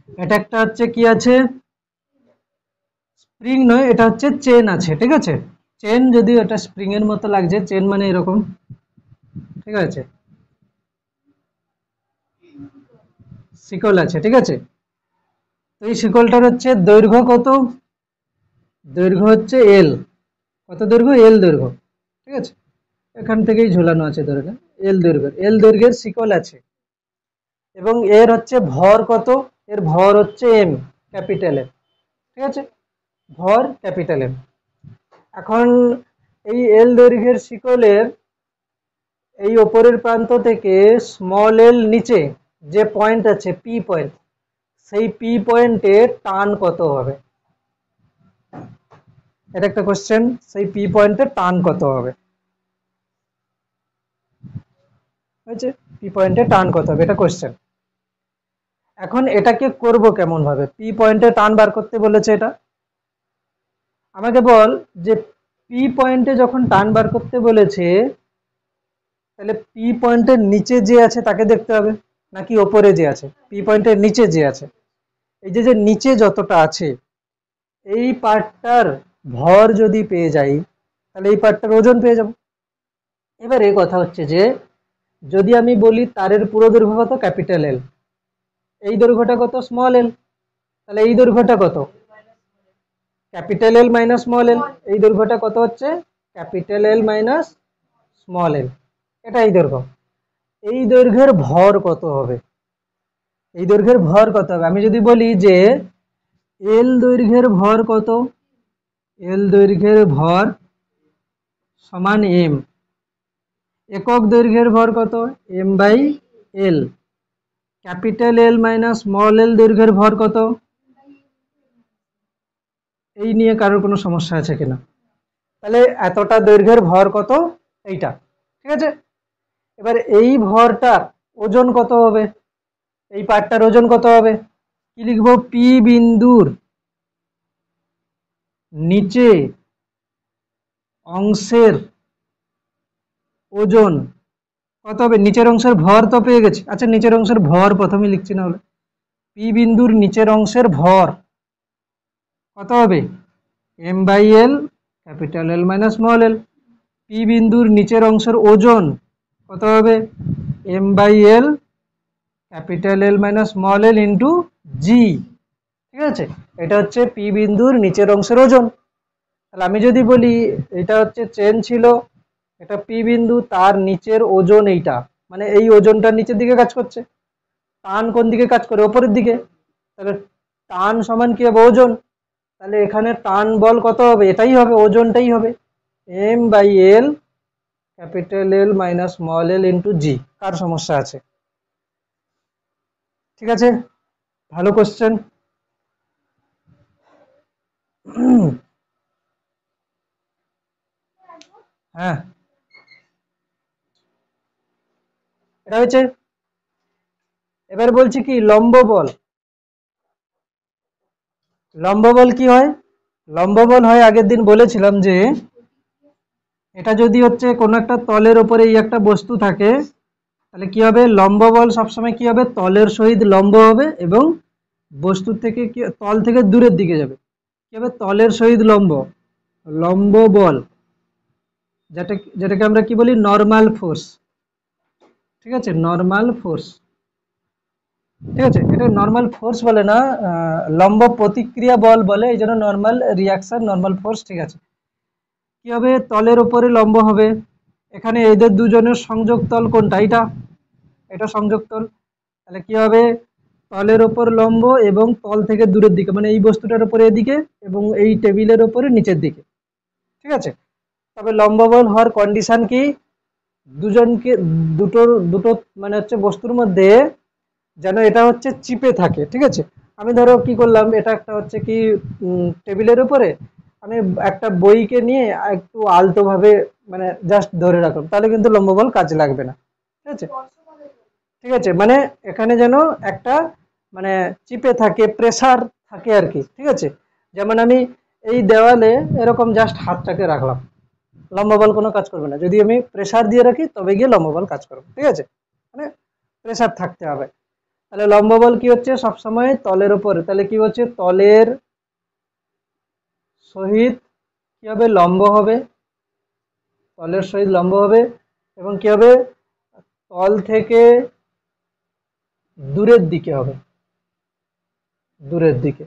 এটা একটা হচ্ছে কি আছে, স্প্রিং নয়, এটা হচ্ছে চেন আছে, ঠিক আছে। চেন যদি এটা স্প্রিং এর মতো লাগছে, চেন মানে এরকম, ঠিক আছে, শিকল আছে, ঠিক আছে। তো এই শিকলটার হচ্ছে দৈর্ঘ্য কত, দৈর্ঘ্য হচ্ছে এল, কত দৈর্ঘ্য, এল দৈর্ঘ্য, ঠিক আছে। এখান থেকেই ঝোলানো আছে দৈর্ঘ্য, এল দৈর্ঘ্যের শিকল আছে, এবং এর হচ্ছে ভর কত, এর ভর হচ্ছে এম, ক্যাপিটাল এম, ঠিক আছে, ভর ক্যাপিটাল এম। এখন এই এল দৈর্ঘ্যের শিকলের এই ওপরের প্রান্ত থেকে স্মল এল নিচে যে পয়েন্ট আছে পি পয়েন্ট, সেই পি পয়েন্টে টান কত হবে, এটা একটা কোশ্চেন, সেই পি পয়েন্টে টান কত হবে, হয়েছে, পি পয়েন্টে টান কত হবে, এটা কোশ্চেন। এখন এটাকে করব কেমন ভাবে, পি পয়েন্টে টান বার করতে বলেছে, এটা আমাকে বল যে পি পয়েন্টে যখন টান বার করতে বলেছে, তাহলে পি পয়েন্টের নিচে যে আছে তাকে দেখতে হবে, নাকি ওপরে যে আছে, পি পয়েন্টের নিচে যে আছে, এই যে যে নিচে যতটা আছে, এই পার্টটার ভর যদি পেয়ে যাই, তাহলে এই পার্টটার ওজন পেয়ে যাব। এবারে কথা হচ্ছে যে যদি আমি বলি তারের পুরো দৈর্ঘ্য কত, ক্যাপিটাল এল, এই দৈর্ঘ্যটা কত, স্মল এল, তাহলে এই দৈর্ঘ্যটা কত, ক্যাপিটাল এল মাইনাস স্মল এল, এই দৈর্ঘ্যটা কত হচ্ছে, capital L minus small L, এটা এই দৈর্ঘ্য। এই দৈর্ঘ্যের ভর কত হবে, এই দৈর্ঘ্যের ভর কত হবে, আমি যদি বলি যে এল দৈর্ঘ্যের ভর কত, এল দৈর্ঘ্যের ভর সমান এম, একক দৈর্ঘ্যের ভর কত, M by L, capital L minus small L দৈর্ঘ্যের ভর কত, এই নিয়ে কারোর কোনো সমস্যা আছে কিনা, তাহলে এতটা দৈর্ঘ্যের ভর কত, এইটা, ঠিক আছে। এবার এই ভরটার ওজন কত হবে, এই পার্টটার ওজন কত হবে, কি লিখবো, পি বিন্দুর নিচে অংশের ওজন কত হবে, নিচের অংশের ভর তো পেয়ে গেছি, আচ্ছা নিচের অংশের ভর প্রথমে লিখছি না হলে, পি বিন্দুর নিচের অংশের ভর কত হবে, M by L, capital L minus small L, P বিন্দুর নিচের অংশের ওজন কত হবে, M by L, capital L minus small L into G, ঠিক আছে। এটা হচ্ছে পি বিন্দুর নিচের অংশের ওজন। তাহলে আমি যদি বলি এটা হচ্ছে চেন ছিল, এটা পি বিন্দু, তার নিচের ওজন এইটা, মানে এই ওজনটা নিচের দিকে কাজ করছে, টান কোন দিকে কাজ করে, ওপরের দিকে, তাহলে টান সমান কি হবে, ওজন, তাহলে এখানে টান বল কত হবে, এটাই হবে, ওজনটাই হবে, M by L, capital L minus small L into G. কার সমস্যা আছে, ঠিক আছে, ভালো কোশ্চেন। হ্যাঁ, এটা হচ্ছে, এবার বলছি কি লম্ব বল, লম্ব বল কি হয়, লম্ব বল হয় আগের দিন বলেছিলাম যে এটা যদি হচ্ছে কোনো একটা তলের উপরে এই একটা বস্তু থাকে, তাহলে কি হবে, লম্ব বল সবসময় কি হবে, তলের সহিত লম্ব হবে, এবং বস্তু থেকে কি, তল থেকে দূরের দিকে যাবে, কি হবে, তলের সহিত লম্ব, লম্ব বল, যেটাকে আমরা কি বলি, নর্মাল ফোর্স, ঠিক আছে, নর্মাল ফোর্স, ঠিক আছে, এটা নর্মাল ফোর্স বলে না, লম্ব প্রতিক্রিয়া বল বলে, এই জন্য নর্মাল রিয়াকশন, নর্মাল ফোর্স, ঠিক আছে। কি হবে, তলের উপরে লম্ব হবে, এখানে এদের দুজনের সংযোগ তল কোনটা, এটা, এটা সংযোগ তল, তাহলে কি হবে, তলের ওপর লম্ব এবং তল থেকে দূরের দিকে, মানে এই বস্তুটার উপরে এদিকে এবং এই টেবিলের উপরে নিচের দিকে, ঠিক আছে। তবে লম্ব বল হওয়ার কন্ডিশন কি, দুজনকে, দুটো মানে হচ্ছে বস্তুর মধ্যে যেন এটা হচ্ছে চিপে থাকে, ঠিক আছে। আমি ধরো কি করলাম, এটা একটা হচ্ছে কি টেবিলের উপরে, আমি একটা বইকে নিয়ে একটু আলতো ভাবে মানে জাস্ট ধরে রাখলাম, তাহলে কিন্তু লম্ব বল কাজে লাগবে না, ঠিক আছে, ঠিক আছে, মানে এখানে যেন একটা মানে চিপে থাকে, প্রেসার থাকে আর কি, ঠিক আছে। যেমন আমি এই দেওয়ালে এরকম জাস্ট হাতটাকে রাখলাম, লম্ব বল কোনো কাজ করবে না, যদি আমি প্রেসার দিয়ে রাখি তবে গিয়ে লম্ব বল কাজ করবে, ঠিক আছে, মানে প্রেসার থাকতে হবে। তাহলে লম্ব বল কি হচ্ছে সবসময় তলের উপরে, তাহলে কি হচ্ছে তলের সহিত কি হবে লম্ব হবে, তলের সহিত লম্ব হবে এবং কি হবে তল থেকে দূরের দিকে হবে, দূরের দিকে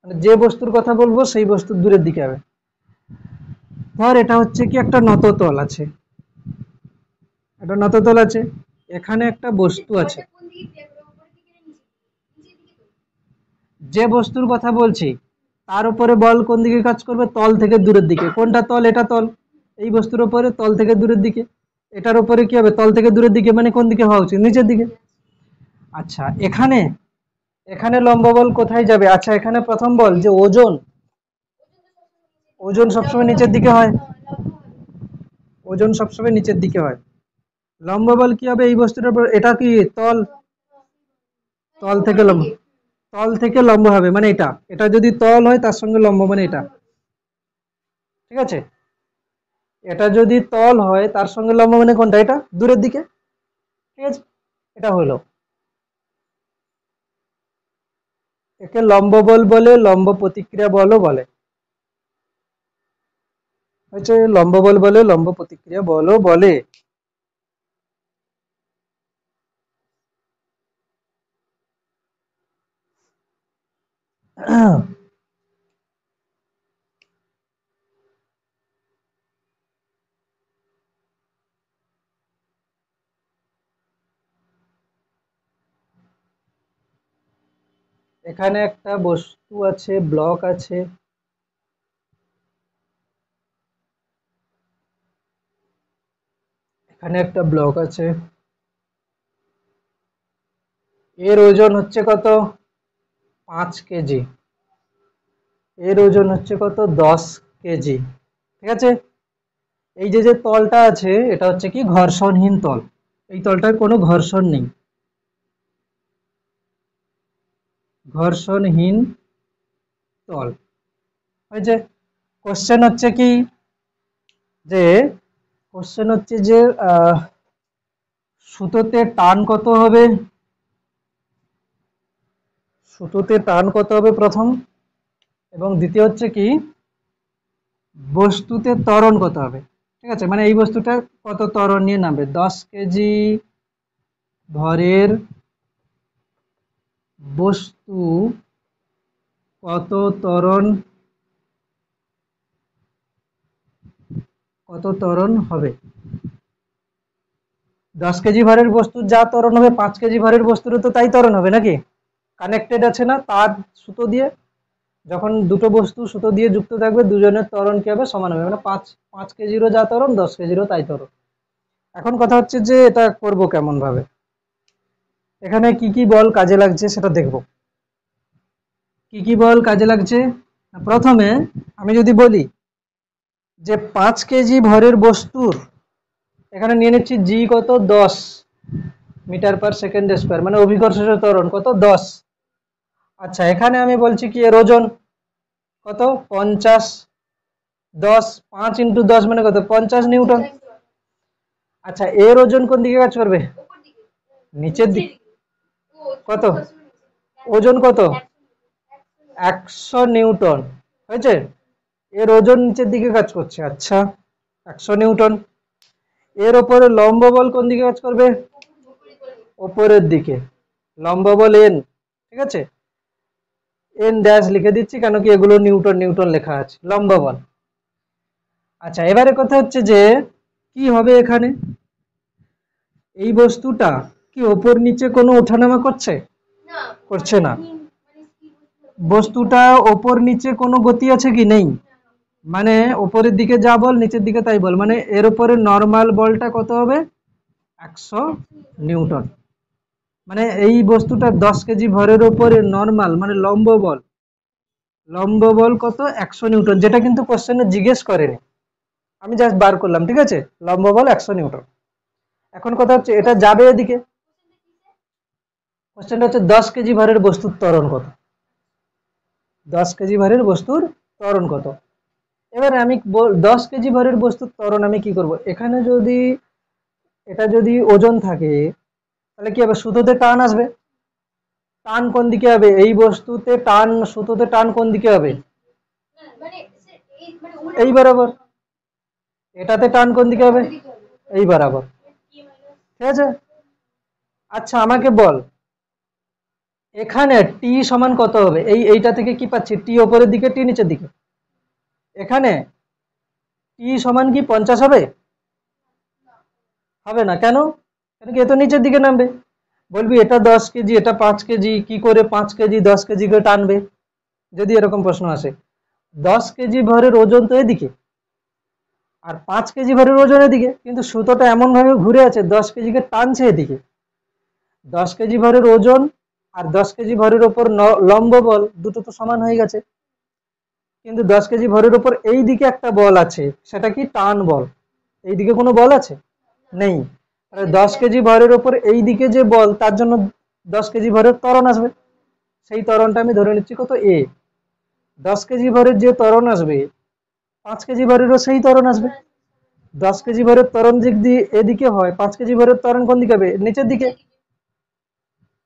মানে যে বস্তুর কথা বলবো সেই বস্তুর দূরের দিকে হবে। ধর এটা হচ্ছে কি একটা নত তল আছে, একটা নত তল আছে, এখানে একটা বস্তু আছে, যে বস্তুর কথা বলছি তার উপরে বল কোন দিকে কাজ করবে, তল থেকে দূরের দিকে। কোনটা তল, এটা তল, এই বস্তুর উপরে তল থেকে দূরের দিকে, এটার উপরে কি হবে তল থেকে দূরের দিকে, মানে কোন দিকে হওয়া উচিত, নিচের দিকে। আচ্ছা এখানে এখানে লম্ব বল কোথায় যাবে, আচ্ছা এখানে প্রথম বল যে ওজন, ওজন সবসময় নিচের দিকে হয়, ওজন সবসময় নিচের দিকে হয়। লম্ব বল কি হবে এই বস্তুটার উপর, এটা কি তল, তল থেকে লম্ব, তল থেকে লম্ব হবে মানে এটা, এটা যদি তল হয় তার সঙ্গে লম্ব মানে এটা, ঠিক আছে। এটা যদি তল হয় তার সঙ্গে লম্ব মানে কোনটা, এটা দূরের দিকে, ঠিক আছে। এটা হলো, একে লম্ব বল বলে, লম্ব প্রতিক্রিয়া বলও বলে, হচ্ছে লম্ব বল বলে, লম্ব প্রতিক্রিয়া বলও বলে। এখানে একটা বস্তু আছে, ব্লক আছে, এখানে একটা ব্লক আছে, এর ওজন হচ্ছে কত 5 কেজি, এর ওজন হচ্ছে কত 10 কেজি, ঠিক আছে। এই যে যে তলটা আছে এটা হচ্ছে কি ঘর্ষণহীন তল, এই তলটার কোনো ঘর্ষণ নেই, ঘর্ষণহীন তল হয়েছে। কোশ্চেন হচ্ছে কি যে, কোশ্চেন হচ্ছে যে সুতোতে টান কত হবে, সুতোতে টান কত হবে প্রথম, এবং দ্বিতীয় হচ্ছে কি বস্তুতে ত্বরণ কত হবে, ঠিক আছে। মানে এই বস্তুটা কত ত্বরণ নিয়ে নামবে, 10 কেজি ভরের বস্তু কত ত্বরণ, কত ত্বরণ হবে। 10 কেজি ভরের বস্তুর যা ত্বরণ হবে 5 কেজি ভরের বস্তুরও তো তাই ত্বরণ হবে নাকি, কানেক্টেড আছে না তার সুতো দিয়ে, যখন দুটো বস্তু সুতো দিয়ে যুক্ত থাকবে দুজনের ত্বরণ কি হবে সমান হবে, মানে পাঁচ পাঁচ কেজিরও যা ত্বরণ 10 কেজিরও তাই ত্বরণ। এখন কথা হচ্ছে যে এটা করব কেমন ভাবে, এখানে কি কি বল কাজে লাগছে সেটা দেখব, কি কি বল কাজে লাগছে। প্রথমে আমি যদি বলি যে 5 কেজি ভরের বস্তুর, এখানে নিয়ে নিচ্ছি জি কত 10 মিটার/সেকেন্ড স্কয়ার, মানে অভিকর্ষজ ত্বরণ কত 10। আচ্ছা এখানে আমি বলছি কি এর ওজন কত 50, 10 5 × 10 মানে কত 50 নিউটন। আচ্ছা এর ওজন কোন দিকে কাজ করবে, নিচের দিকে, কত ওজন কত 100 নিউটন, হয়েছে। এর ওজন নিচের দিকে কাজ করছে, আচ্ছা 100 নিউটন। এর ওপরে লম্ব বল কোন দিকে কাজ করবে, ওপরের দিকে, লম্ব বল এন, ঠিক আছে। এন ড্যাশ লিখে দিচ্ছি কেন কি এগুলো নিউটন নিউটন লেখা আছে, লম্ব বল। আচ্ছা এবারে কথা হচ্ছে যে কি হবে এখানে, এই বস্তুটা কি ওপর নিচে কোনো ওঠানামা করছে, করছে না, বস্তুটা ওপর নিচে কোনো গতি আছে কি, নেই, মানে ওপরের দিকে যা বল নিচের দিকে তাই বল, মানে এর উপরে নর্মাল বলটা কত হবে 100 নিউটন। মানে এই বস্তুটা 10 কেজি ভরের উপরে নর্মাল মানে লম্ব বল, লম্ব বল কত 100 নিউটন, যেটা কিন্তু কোশ্চেনে জিজ্ঞেস করেনি, আমি জাস্ট বার করলাম, ঠিক আছে, লম্ব বল 100 নিউটন। এখন কথা হচ্ছে এটা যাবে এদিকে, কোশ্চেনটা হচ্ছে 10 কেজি ভরের বস্তুর ত্বরণ কত, 10 কেজি ভরের বস্তুর ত্বরণ কত। এবারে আমি 10 কেজি ভরের বস্তুর ত্বরণ আমি কি করব, এখানে যদি এটা যদি ওজন থাকে তাহলে কি হবে সুতোতে টান আসবে, টান কোন দিকে হবে? এই বস্তুতে টান, সুতোতে টান কোন দিকে হবে? এই বরাবর। এটাতে টান কোন দিকে হবে? এই বরাবর। ঠিক আছে। আচ্ছা আমাকে বল এখানে টি সমান কত হবে? এইটা থেকে কি পাচ্ছি? টি ওপরের দিকে, টি নিচের দিকে। এখানে টি সমান কি 50 হবে? হবে না। কেন? কেন কি এ তো নিচের দিকে নামবে। বলবি এটা 10 কেজি, এটা 5 কেজি, কি করে 5 কেজি 10 কেজি করে টানবে? যদি এরকম প্রশ্ন আসে। 10 কেজি ভরের ওজন তো এদিকে, আর 5 কেজি ভরের ওজন এদিকে, কিন্তু সুতোটা এমন ভাবে ঘুরে আছে 10 কেজিকে টানছে এদিকে। 10 কেজি ভরের ওজন আর 10 কেজি ভরের ওপর লম্ব বল দুটো তো সমান হয়ে গেছে, কিন্তু 10 কেজি ভরের ওপর এই দিকে একটা বল আছে, সেটা কি? টান বল। এই দিকে কোনো বল আছে? নেই। 10 কেজি ভরের ওপর এই দিকে যে বল, তার জন্য 10 কেজি ভরের ত্বরণ আসবে। সেই ত্বরণটা আমি ধরে নিচ্ছি কত? এ। 10 কেজি ভরের যে ত্বরণ আসবে, 5 কেজি ভরেরও সেই ত্বরণ আসবে। 10 কেজি ভরের ত্বরণ যদি এদিকে হয়, 5 কেজি ভরের ত্বরণ কোন দিকে হবে? নিচের দিকে।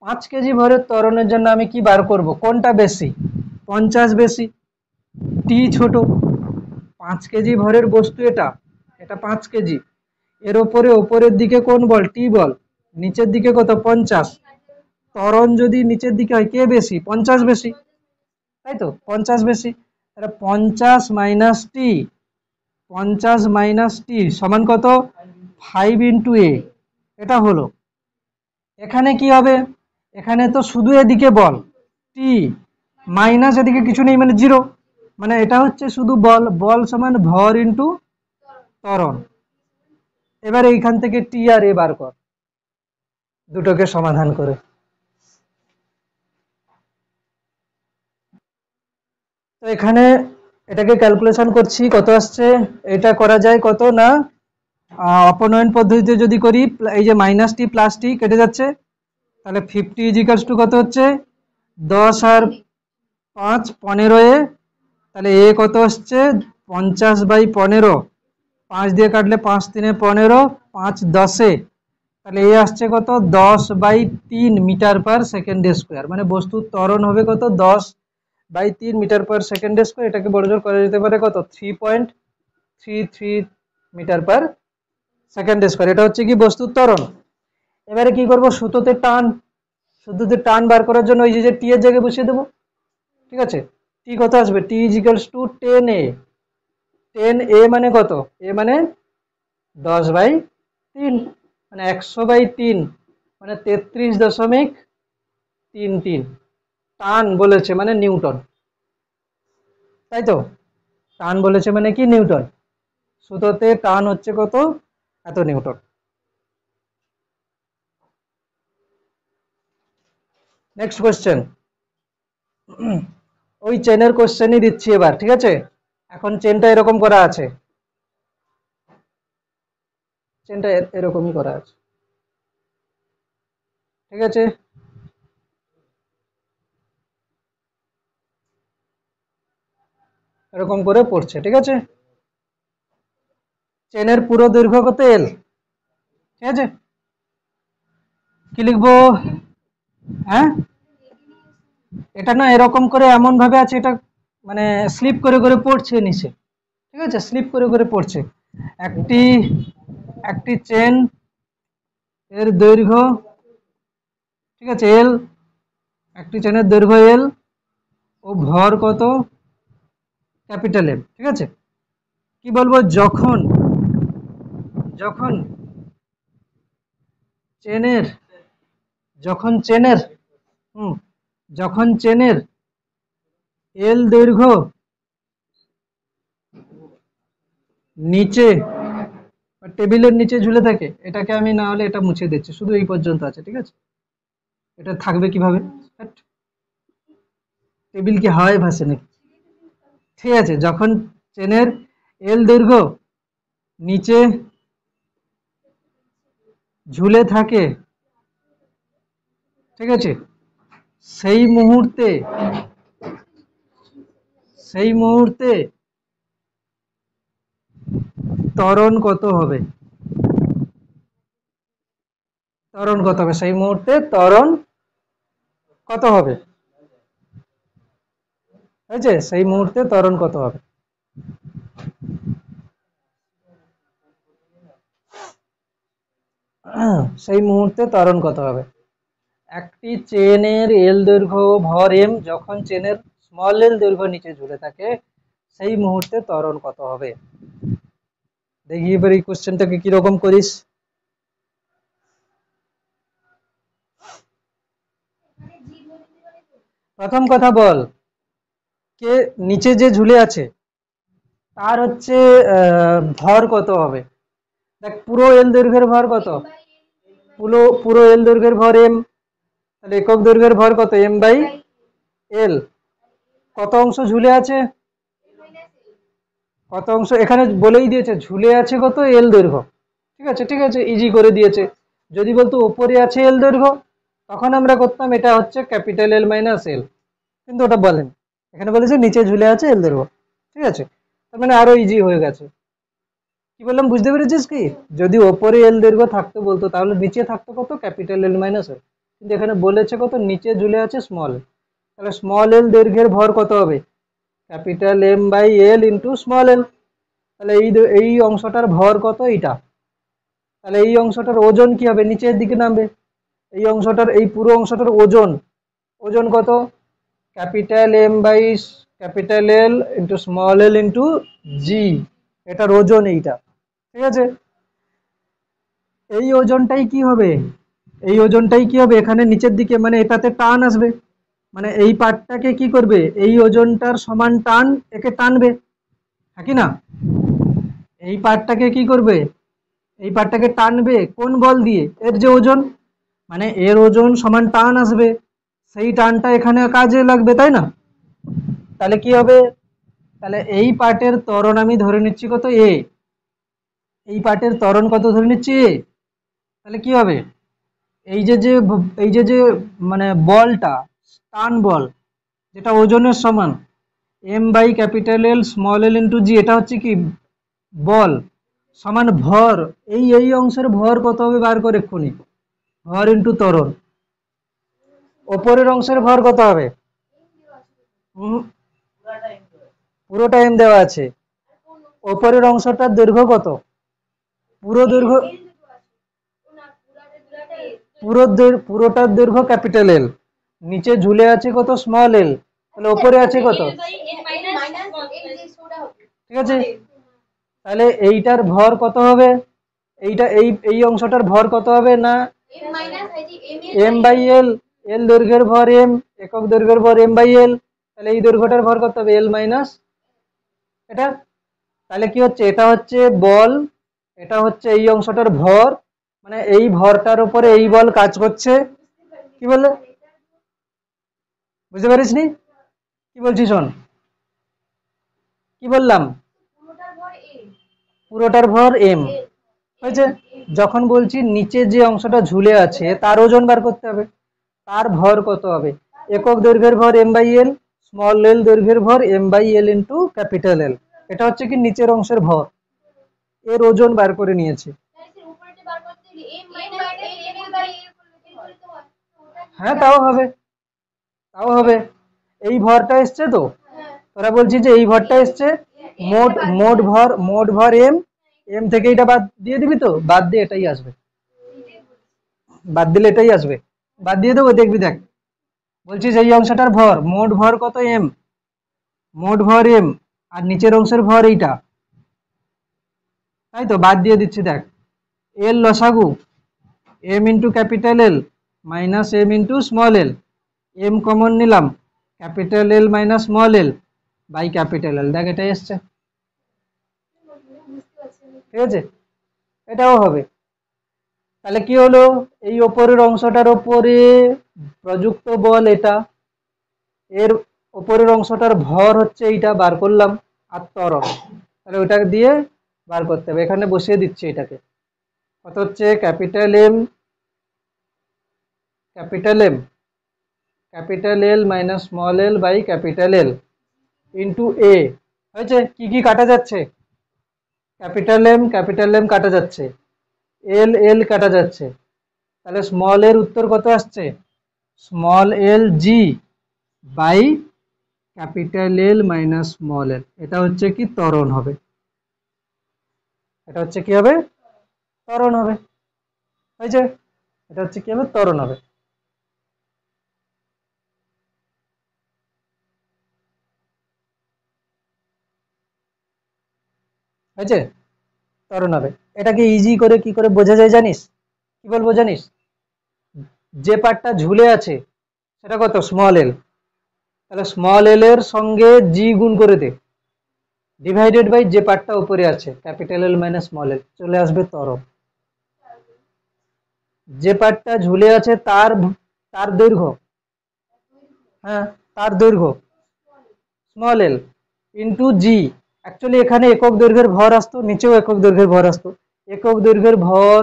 5 কেজি ভরের ত্বরণের জন্য আমি কি বার করব? কোনটা বেশি? 50 বেশি, টি ছোট। 5 কেজি ভরের বস্তু এটা, এটা 5 কেজি। এর ওপরে ওপরের দিকে কোন বল? টি বল। নিচের দিকে কত? 50। ত্বরণ যদি নিচের দিকে হয়, কে বেশি? 50 বেশি, তাই তো? 50 বেশি। তাহলে 50 মাইনাস টি, 50 মাইনাস টি সমান কত? 5 ইন্টু এ। এটা হলো। এখানে কি হবে? এখানে তো শুধু এদিকে বল টি, মাইনাস এদিকে কিছু নেই, মানে জিরো। মানে এটা হচ্ছে শুধু বল। বল সমান ভর ইন্টু ত্বরণ। এবার এইখান থেকে টি আর এ বার কর, দুটোকে সমাধান করে। তো এখানে এটাকে ক্যালকুলেশন করছি, কত আসছে? এটা করা যায় কত না, অপনয়ন পদ্ধতিতে যদি করি, এই যে মাইনাস টি প্লাস টি কেটে যাচ্ছে, তাহলে 50 ইজিক্যালস টু কত হচ্ছে? 10 আর 5 15 এ। তাহলে এ কত আসছে? 50/15। 5 দিয়ে কাটলে 5 3 15, 5 10 এ। তাহলে এ আসছে কত? 10/3 মিটার পার সেকেন্ড স্কোয়ার। মানে বস্তুর ত্বরণ হবে কত? 10/3 মিটার পার সেকেন্ড স্কোয়ার। এটাকে বড়জোর করা যেতে পারে কত? 3.33 মিটার পার সেকেন্ড স্কোয়ার। এটা হচ্ছে কি বস্তুর ত্বরণ। এবারে কি করব? সুতোতে টান। সুতোতে টান বার করার জন্য ওই যে টি এর জায়গায় বসিয়ে দেবো। ঠিক আছে। টি কত আসবে? টি ইজিক্যালস টু 10 এ। 10 এ মানে কত? এ মানে 10/3, মানে 100/3, মানে 33.33। টান বলেছে মানে নিউটন, তাই তো? টান বলেছে মানে কি? নিউটন। সুতোতে টান হচ্ছে কত? এত নিউটন। Next question. ওই চেনের কোশ্চেনই দিচ্ছি এবার, ঠিক আছে? এখন চেনটা এরকম করা আছে, চেনটা এরকমই করা আছে, ঠিক আছে? এরকম করে পড়ছে, ঠিক আছে? চেনের পুরো দৈর্ঘ্য কত? এল। ঠিক আছে। কি লিখবো? হ্যাঁ, এটা না এরকম করে এমন ভাবে আছে, এটা মানে স্লিপ করে করে পড়ছে নিচে। ঠিক আছে, স্লিপ করে করে পড়ছে। একটি একটি চেন এর দৈর্ঘ্য, ঠিক আছে, এল। একটি চেনের দৈর্ঘ্য এল ও ভর কত? Capital M. ঠিক আছে। কি বলবো? যখন যখন চেনের যখন চেনের হুম যখন চেনের এল দৈর্ঘ্য নিচে টেবিলের নিচে ঝুলে থাকে, এটাকে আমি না হলে এটা মুছে দিচ্ছি, শুধু এই পর্যন্ত আছে, ঠিক আছে? এটা থাকবে কিভাবে? টেবিল কি হাওয়ায় ভাসে নাকি? ঠিক আছে, যখন চেনের এল দৈর্ঘ্য নিচে ঝুলে থাকে, ঠিক আছে, সেই মুহূর্তে সেই মুহূর্তে ত্বরণ কত হবে? ত্বরণ কত হবে সেই মুহূর্তে? ত্বরণ কত হবে, হয়েছে? সেই মুহূর্তে ত্বরণ কত হবে? সেই মুহূর্তে ত্বরণ কত হবে? একটি চেনের এল দৈর্ঘ্য ভর এম যখন চেনের স্মল এল দৈর্ঘ্য নিচে ঝুলে থাকে সেই মুহূর্তে ত্বরণ কত হবে? দেখি এবার এই কোশ্চেনটাকে কিরকম করিস। প্রথম কথা বল, কে নিচে যে ঝুলে আছে তার হচ্ছে ভর কত হবে? দেখ পুরো এল দৈর্ঘ্যের ভর কত? পুরো পুরো এল দৈর্ঘ্যের ভর এম, তাহলে একক দৈর্ঘ্যের ভর কত? M by L. কত অংশ ঝুলে আছে? কত অংশ এখানে বলেই দিয়েছে, ঝুলে আছে কত? এল দৈর্ঘ্য। ঠিক আছে, ঠিক আছে, ইজি করে দিয়েছে। যদি বলতো ওপরে আছে এল দৈর্ঘ্য তখন আমরা করতাম এটা হচ্ছে ক্যাপিটাল এল মাইনাস এল, কিন্তু ওটা বলেন, এখানে বলেছে নিচে ঝুলে আছে এল দৈর্ঘ্য। ঠিক আছে, তার মানে আরো ইজি হয়ে গেছে। কি বললাম বুঝতে পেরেছিস কি? যদি ওপরে এল দৈর্ঘ্য থাকতো বলতো তাহলে নিচে থাকতো কত? ক্যাপিটাল এল মাইনাস এল, কিন্তু এখানে বলেছে কত? নিচে ঝুলে আছে স্মল। তাহলে স্মল এল দৈর্ঘ্যের ভর কত হবে? Capital M by L into small L. তাহলে এই অংশটার ভর কত? এইটা। তাহলে এই অংশটার ওজন কি হবে? নিচের দিকে নামবে। এই অংশটার, এই পুরো অংশটার ওজন, ওজন কত? Capital M by capital L into small L into G, এটার ওজন এইটা। ঠিক আছে, এই ওজনটাই কি হবে? এই ওজনটাই কি হবে? এখানে নিচের দিকে মানে এটাতে টান আসবে, মানে এই পার্টটাকে কি করবে? এই ওজনটার সমান টান একে টানবে, হ্যাঁ কি না? এই পার্টটাকে কি করবে? এই পার্টটাকে টানবে কোন বল দিয়ে? এর যে ওজন, মানে এর ওজন সমান টান আসবে, সেই টানটা এখানে কাজে লাগবে, তাই না? তাহলে কি হবে? তাহলে এই পার্টের ত্বরণ আমি ধরে নিচ্ছি কত? এ। এই পার্টের ত্বরণ কত ধরে নিচ্ছি? এ। তাহলে কি হবে? এই যে যে এই যে যে মানে বলটা, টান বল যেটা ওজনের সমান, M by capital L small L into G, এটা হচ্ছে কি? বল সমান ভর। এই অংশের ভর কত হবে বার করে এক্ষুনি, ভর ইন্টু ত্বরণ। ওপরের অংশের ভর কত হবে? পুরোটা এম দেওয়া আছে। ওপরের অংশটার দৈর্ঘ্য কত? পুরো দৈর্ঘ্য, পুরোটার দৈর্ঘ্য ক্যাপিটাল এল, নিচে ঝুলে আছে কত? স্মল এল, তাহলে ওপরে আছে কত? ঠিক আছে, তাহলে এইটার ভর কত হবে? এইটা এই অংশটার ভর কত হবে? না এম বাই এল, এল দৈর্ঘ্যের ভর এম, একক দৈর্ঘ্যের ভর এম বাই এল, তাহলে এই দৈর্ঘ্যটার ভর কত হবে? এল মাইনাস এটা। তাহলে কি হচ্ছে? এটা হচ্ছে বল, এটা হচ্ছে এই অংশটার ভর, মানে এই ভরটার উপরে এই বল কাজ করছে। কি বললে? বুঝতে পারিস নি কি বলছি? শোন কি বললাম, পুরোটার ভর এম হয়েছে। যখন বলছি নিচে যে অংশটা ঝুলে আছে তার ওজন বার করতে হবে, তার ভর কত হবে? একক দৈর্ঘ্যের ভর M by L, small L দৈর্ঘ্যের ভর M by L into capital L, এটা হচ্ছে কি নিচের অংশের ভর, এর ওজন বার করে নিয়েছে। হ্যাঁ তাও হবে, তাও হবে। এই ভরটা এসছে তো, তোরা বলছিস যে এই ভরটা এসছে, মোট মোট ভর এম, এম থেকে এটা বাদ দিয়ে দিবি, তো বাদ দিয়ে এটাই আসবে, বাদ দিলে এটাই আসবে, বাদ দিয়ে দেবো, দেখবি দেখ। বলছিস এই অংশটার ভর, মোট ভর কত? এম, মোট ভর এম, আর নিচের অংশের ভর এইটা, তাই তো বাদ দিয়ে দিচ্ছি দেখ। এল লসাগু M into capital L minus M into small L, M common নিলাম, capital L minus small L by capital L, দেখ এটাই এসছে। ঠিক আছে, এটাও হবে। তাহলে কি হলো? এই ওপরের অংশটার ওপরে প্রযুক্ত বল এটা, এর ওপরের অংশটার ভর হচ্ছে এইটা, বার করলাম, আর ত্বরণ, তাহলে ওটা দিয়ে বার করতে হবে, এখানে বসিয়ে দিচ্ছি এটাকে। কত হচ্ছে? Capital M, capital M, capital L minus small L by capital L into A. হয়েছে? কি কি কাটা যাচ্ছে? ক্যাপিটাল এম কাটা যাচ্ছে, এল এল কাটা যাচ্ছে, তাহলে স্মল এর উত্তর কত আসছে? Small L G by capital L minus small L, এটা হচ্ছে কি ত্বরণ হবে, এটা হচ্ছে কি হবে, ত্বরণ হবে, হয়েছে, এটা হচ্ছে কি হবে, ত্বরণ হবে। হয়েছে, ত্বরণ হবে। এটাকে ইজি করে কি করে বোঝা যায় জানিস, কি বলবো জানিস, যে পার্টটা ঝুলে আছে সেটা কত, স্মল এল, তাহলে স্মল এল এর সঙ্গে জি গুণ করে দে, ডিভাইডেড বাই যে পার্টটা উপরে আছে ক্যাপিটাল এল মাইনাস স্মল এল, চলে আসবে ত্বরণ। যে পার্টটা ঝুলে আছে তার তার দৈর্ঘ্য, হ্যাঁ তার দৈর্ঘ্য স্মল এল ইন্টু জি, অ্যাকচুয়ালি এখানে একক দৈর্ঘ্যের ভর আসতো, নিচেও একক দৈর্ঘ্যের ভর আসতো, একক দৈর্ঘ্যের ভর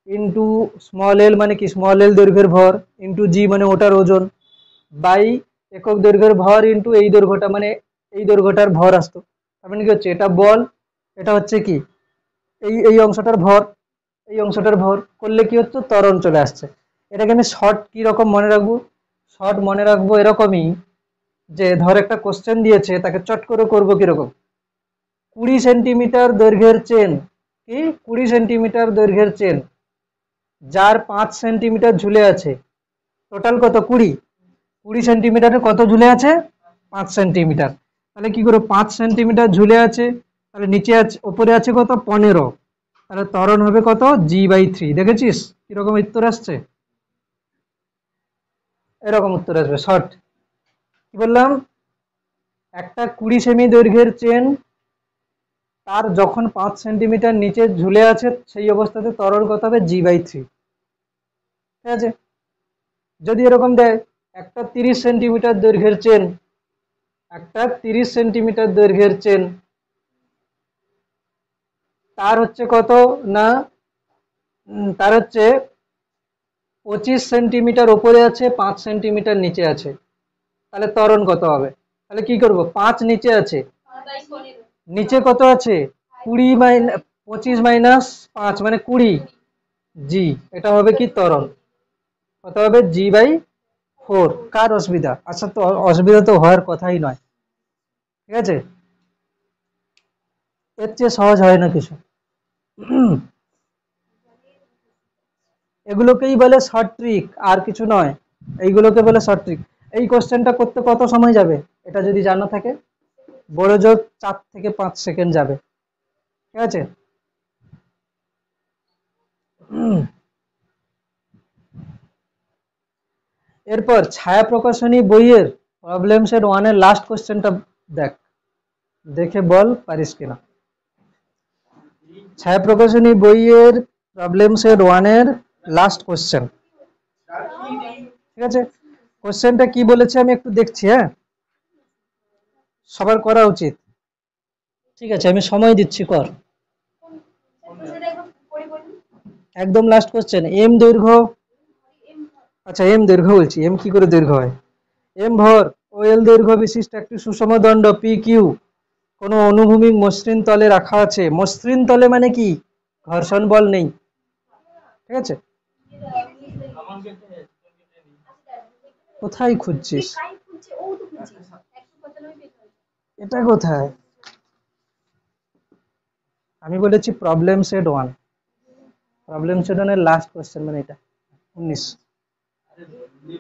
ইন্টু স্মল এল মানে কি, স্মল এল দৈর্ঘ্যের ভর ইন্টু জি মানে ওটার ওজন, বাই একক দৈর্ঘ্যের ভর ইন্টু এই দৈর্ঘ্যটা মানে এই দৈর্ঘ্যটার ভর আসতো। তার মানে কি হচ্ছে, এটা বল, এটা হচ্ছে কি এই এই অংশটার ভর, এই অংশটার ভর করলে কি হচ্ছে, ত্বরণ চলে আসছে। এটাকে আমি শর্ট কি রকম মনে রাখবো, শর্ট মনে রাখবো এরকমই, যে ধর একটা কোশ্চেন দিয়েছে তাকে চট করে করবো কিরকম, 20 সেন্টিমিটার দৈর্ঘ্যের চেন, কি 20 সেন্টিমিটার দৈর্ঘ্যের চেন যার 5 সেন্টিমিটার ঝুলে আছে, টোটাল কত 20, 20 সেন্টিমিটারে কত ঝুলে আছে, 5 সেন্টিমিটার, তাহলে কি করে 5 সেন্টিমিটার ঝুলে আছে, তাহলে নিচে আছে উপরে আছে কত 15, তাহলে ত্বরণ হবে কত g/3, দেখেছিস কিরকম উত্তর আসছে, এরকম উত্তর আসবে শর্ট। কি বললাম, একটা 20 সেমি দৈর্ঘ্যের চেন তার যখন 5 সেন্টিমিটার নিচে ঝুলে আছে সেই অবস্থাতে ত্বরণ কত হবে g/3, ঠিক আছে। যদি এরকম দেয় একটা 30 সেন্টিমিটার দৈর্ঘ্যের চেন, একটা 30 সেন্টিমিটার দৈর্ঘ্যের চেন তার হচ্ছে কত না, তার হচ্ছে 25 সেন্টিমিটার ওপরে আছে, 5 সেন্টিমিটার নিচে আছে, তাহলে ত্বরণ কত হবে, তাহলে কি করব, 5 নিচে আছে, নিচে কত আছে 20 মাইনাস 25 - 5 মানে 20, জি, এটা হবে কি ত্বরণ, কত হবে g/4। কার অসুবিধা, আচ্ছা তো অসুবিধা তো হওয়ার কথাই নয়, ঠিক আছে, এর চেয়ে সহজ হয় না কিছু। এগুলোকেই বলে শর্ট ট্রিক, আর কিছু নয়, এইগুলোকে বলে শর্ট ট্রিক। এই কোশ্চেনটা করতে কত সময় যাবে, এটা যদি জানা থাকে, বড় জোর 4 থেকে 5 সেকেন্ড যাবে, ঠিক আছে। এরপর ছায়া প্রকাশনী বইয়ের প্রবলেম সেট 1 এর লাস্ট কোশ্চেনটা দেখ, দেখে বল পারিস কিনা। ছায়া প্রকাশনী বইয়ের প্রবলেম সেট 1 এর লাস্ট কোশ্চেন, ঠিক আছে। কোশ্চেনটা কি বলেছে আমি একটু দেখছি, হ্যাঁ সবার করা উচিত, ঠিক আছে আমি সময় দিচ্ছি, কর, একদম লাস্ট কোশ্চেন। এম দৈর্ঘ্য, আচ্ছা এম দৈর্ঘ্য বলছি, এম কি করে দৈর্ঘ্য হয়, এম ভর ও এল দৈর্ঘ্য বিশিষ্ট একটি সুষম দণ্ড পি কিউ কোনো অনুভূমিক মসৃণ তলে রাখা আছে, মসৃণ তলে মানে কি, ঘর্ষণ বল নেই, ঠিক আছে। কোথায় খুঁজছিস, এটা কোথায়, আমি বলেছি প্রবলেম সেট 1, প্রবলেম সেট 1 এর লাস্ট কোশ্চেন মানে এটা 19,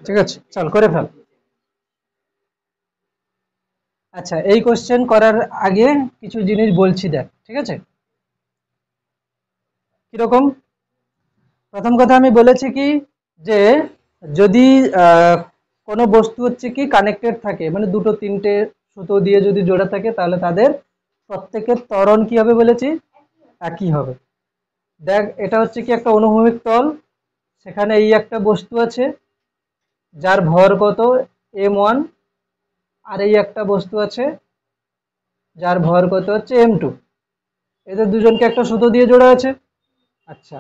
ঠিক আছে চল করে ফেল। আচ্ছা এই কোশ্চেন করার আগে কিছু জিনিস বলছি দেখ, ঠিক আছে, কিরকম, প্রথম কথা আমি বলেছি কি, যে যদি কোনো বস্তু হচ্ছে কি কানেক্টেড থাকে, মানে দুটো তিনটে সুতো দিয়ে যদি জোড়া থাকে তাহলে তাদের প্রত্যেকের ত্বরণ কি হবে বলেছি, একই হবে। দেখ এটা হচ্ছে কি একটা অনুভূমিক তল, সেখানে এই একটা বস্তু আছে যার ভর কত m1, আর এই একটা বস্তু আছে যার ভর কত হচ্ছে m2, এদের দুজনকে একটা সুতো দিয়ে জোড়া আছে, আচ্ছা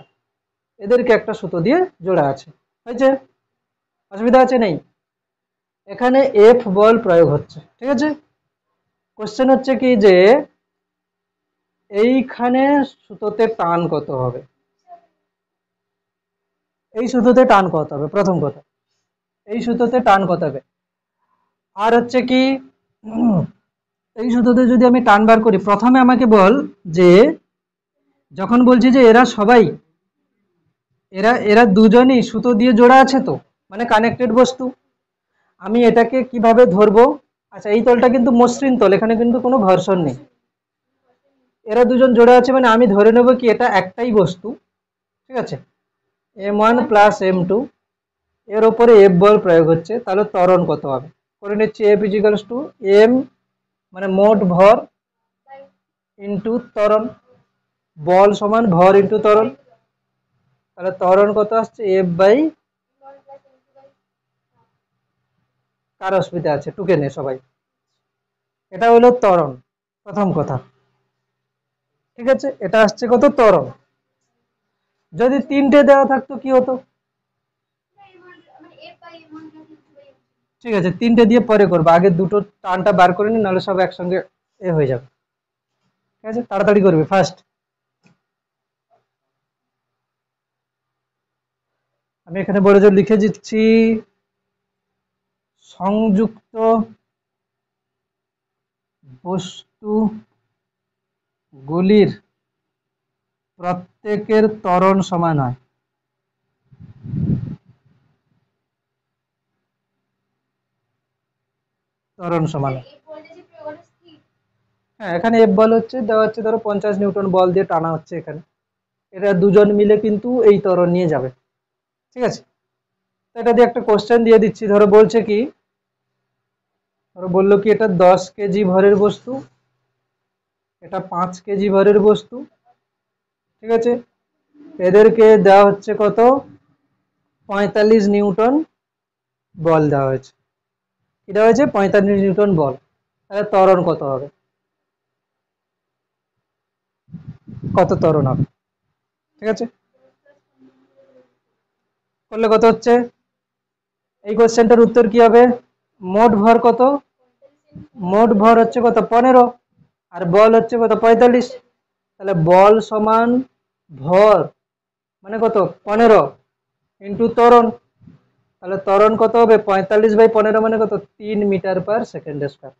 এদেরকে একটা সুতো দিয়ে জোড়া আছে, হয়েছে, অসুবিধা আছে নেই, এখানে এফ বল প্রয়োগ হচ্ছে, ঠিক আছে। কোশ্চেন হচ্ছে কি যে এইখানে সুতোতে টান কত হবে, এই সুতোতে টান কত হবে প্রথম কথা, এই সুতোতে টান কত হবে। আর হচ্ছে কি এই সুতোতে যদি আমি টান বার করি, প্রথমে আমাকে বল যে যখন বলছি যে এরা সবাই এরা এরা দুজনই সুতো দিয়ে জোড়া আছে, তো মানে কানেক্টেড বস্তু, আমি এটাকে কিভাবে ধরবো। আচ্ছা, এই তলটা কিন্তু মসৃণ তল, এখানে কিন্তু কোনো ঘর্ষণ নেই, এরা দুজন জোড়া আছে মানে আমি ধরে নেব কি এটা একটাই বস্তু, ঠিক আছে। m1 প্লাস m2, এর উপরে এফ বল প্রয়োগ হচ্ছে, তাহলে ত্বরণ কত হবে করে নিচ্ছি। এফ ইজিক্যালস টু এম মানে মোট ভর ইন্টু ত্বরণ, বল সমান ভর ইন্টু ত্বরণ, তাহলে ত্বরণ কত আসছে এফ বাই, কার অসুবিধা আছে টুকে নে সবাই, এটা হলো ত্বরণ প্রথম কথা, ঠিক আছে। এটা আসছে কত ত্বরণ। যদি তিনটে দেওয়া থাকতো কি হতো, ঠিক আছে তিনটে দিয়ে পরে করবো, আগে দুটো টানটা বার করে নি, নাহলে সব একসঙ্গে এ হয়ে যাবে, ঠিক আছে তাড়াতাড়ি করবি ফার্স্ট। আমি এখানে বড় জোর লিখে দিচ্ছি, সংযুক্ত বস্তু গুলির প্রত্যেকের ত্বরণ সমান হয়। ত্বরণ সমান, হ্যাঁ এখানে এফ বল হচ্ছে দেওয়া হচ্ছে, ধরো 50 নিউটন বল দিয়ে টানা হচ্ছে এখানে, এটা দুজন মিলে কিন্তু এই ত্বরণ নিয়ে যাবে, ঠিক আছে। তো এটা দিয়ে একটা কোশ্চেন দিয়ে দিচ্ছি, ধরো বলছে কি, ধরো বললো কি এটা 10 কেজি ভরের বস্তু, এটা 5 কেজি ভরের বস্তু, ঠিক আছে। এদেরকে দেওয়া হচ্ছে কত 45 নিউটন বল দেওয়া হয়েছে, কি দেওয়া হয়েছে 45 নিউটন বল, তাহলে ত্বরণ কত হবে, কত ত্বরণ হবে, ঠিক আছে। করলে কত হচ্ছে, এই কোশ্চেনটার উত্তর কি হবে, মোট ভর কত, মোট ভর হচ্ছে কত 15, আর বল হচ্ছে কত 45, তাহলে বল সমান ভর মানে কত 15 ইন্টু ত্বরণ, তাহলে ত্বরণ কত হবে 45/15 মানে কত 3 মিটার পার সেকেন্ড স্কয়ার।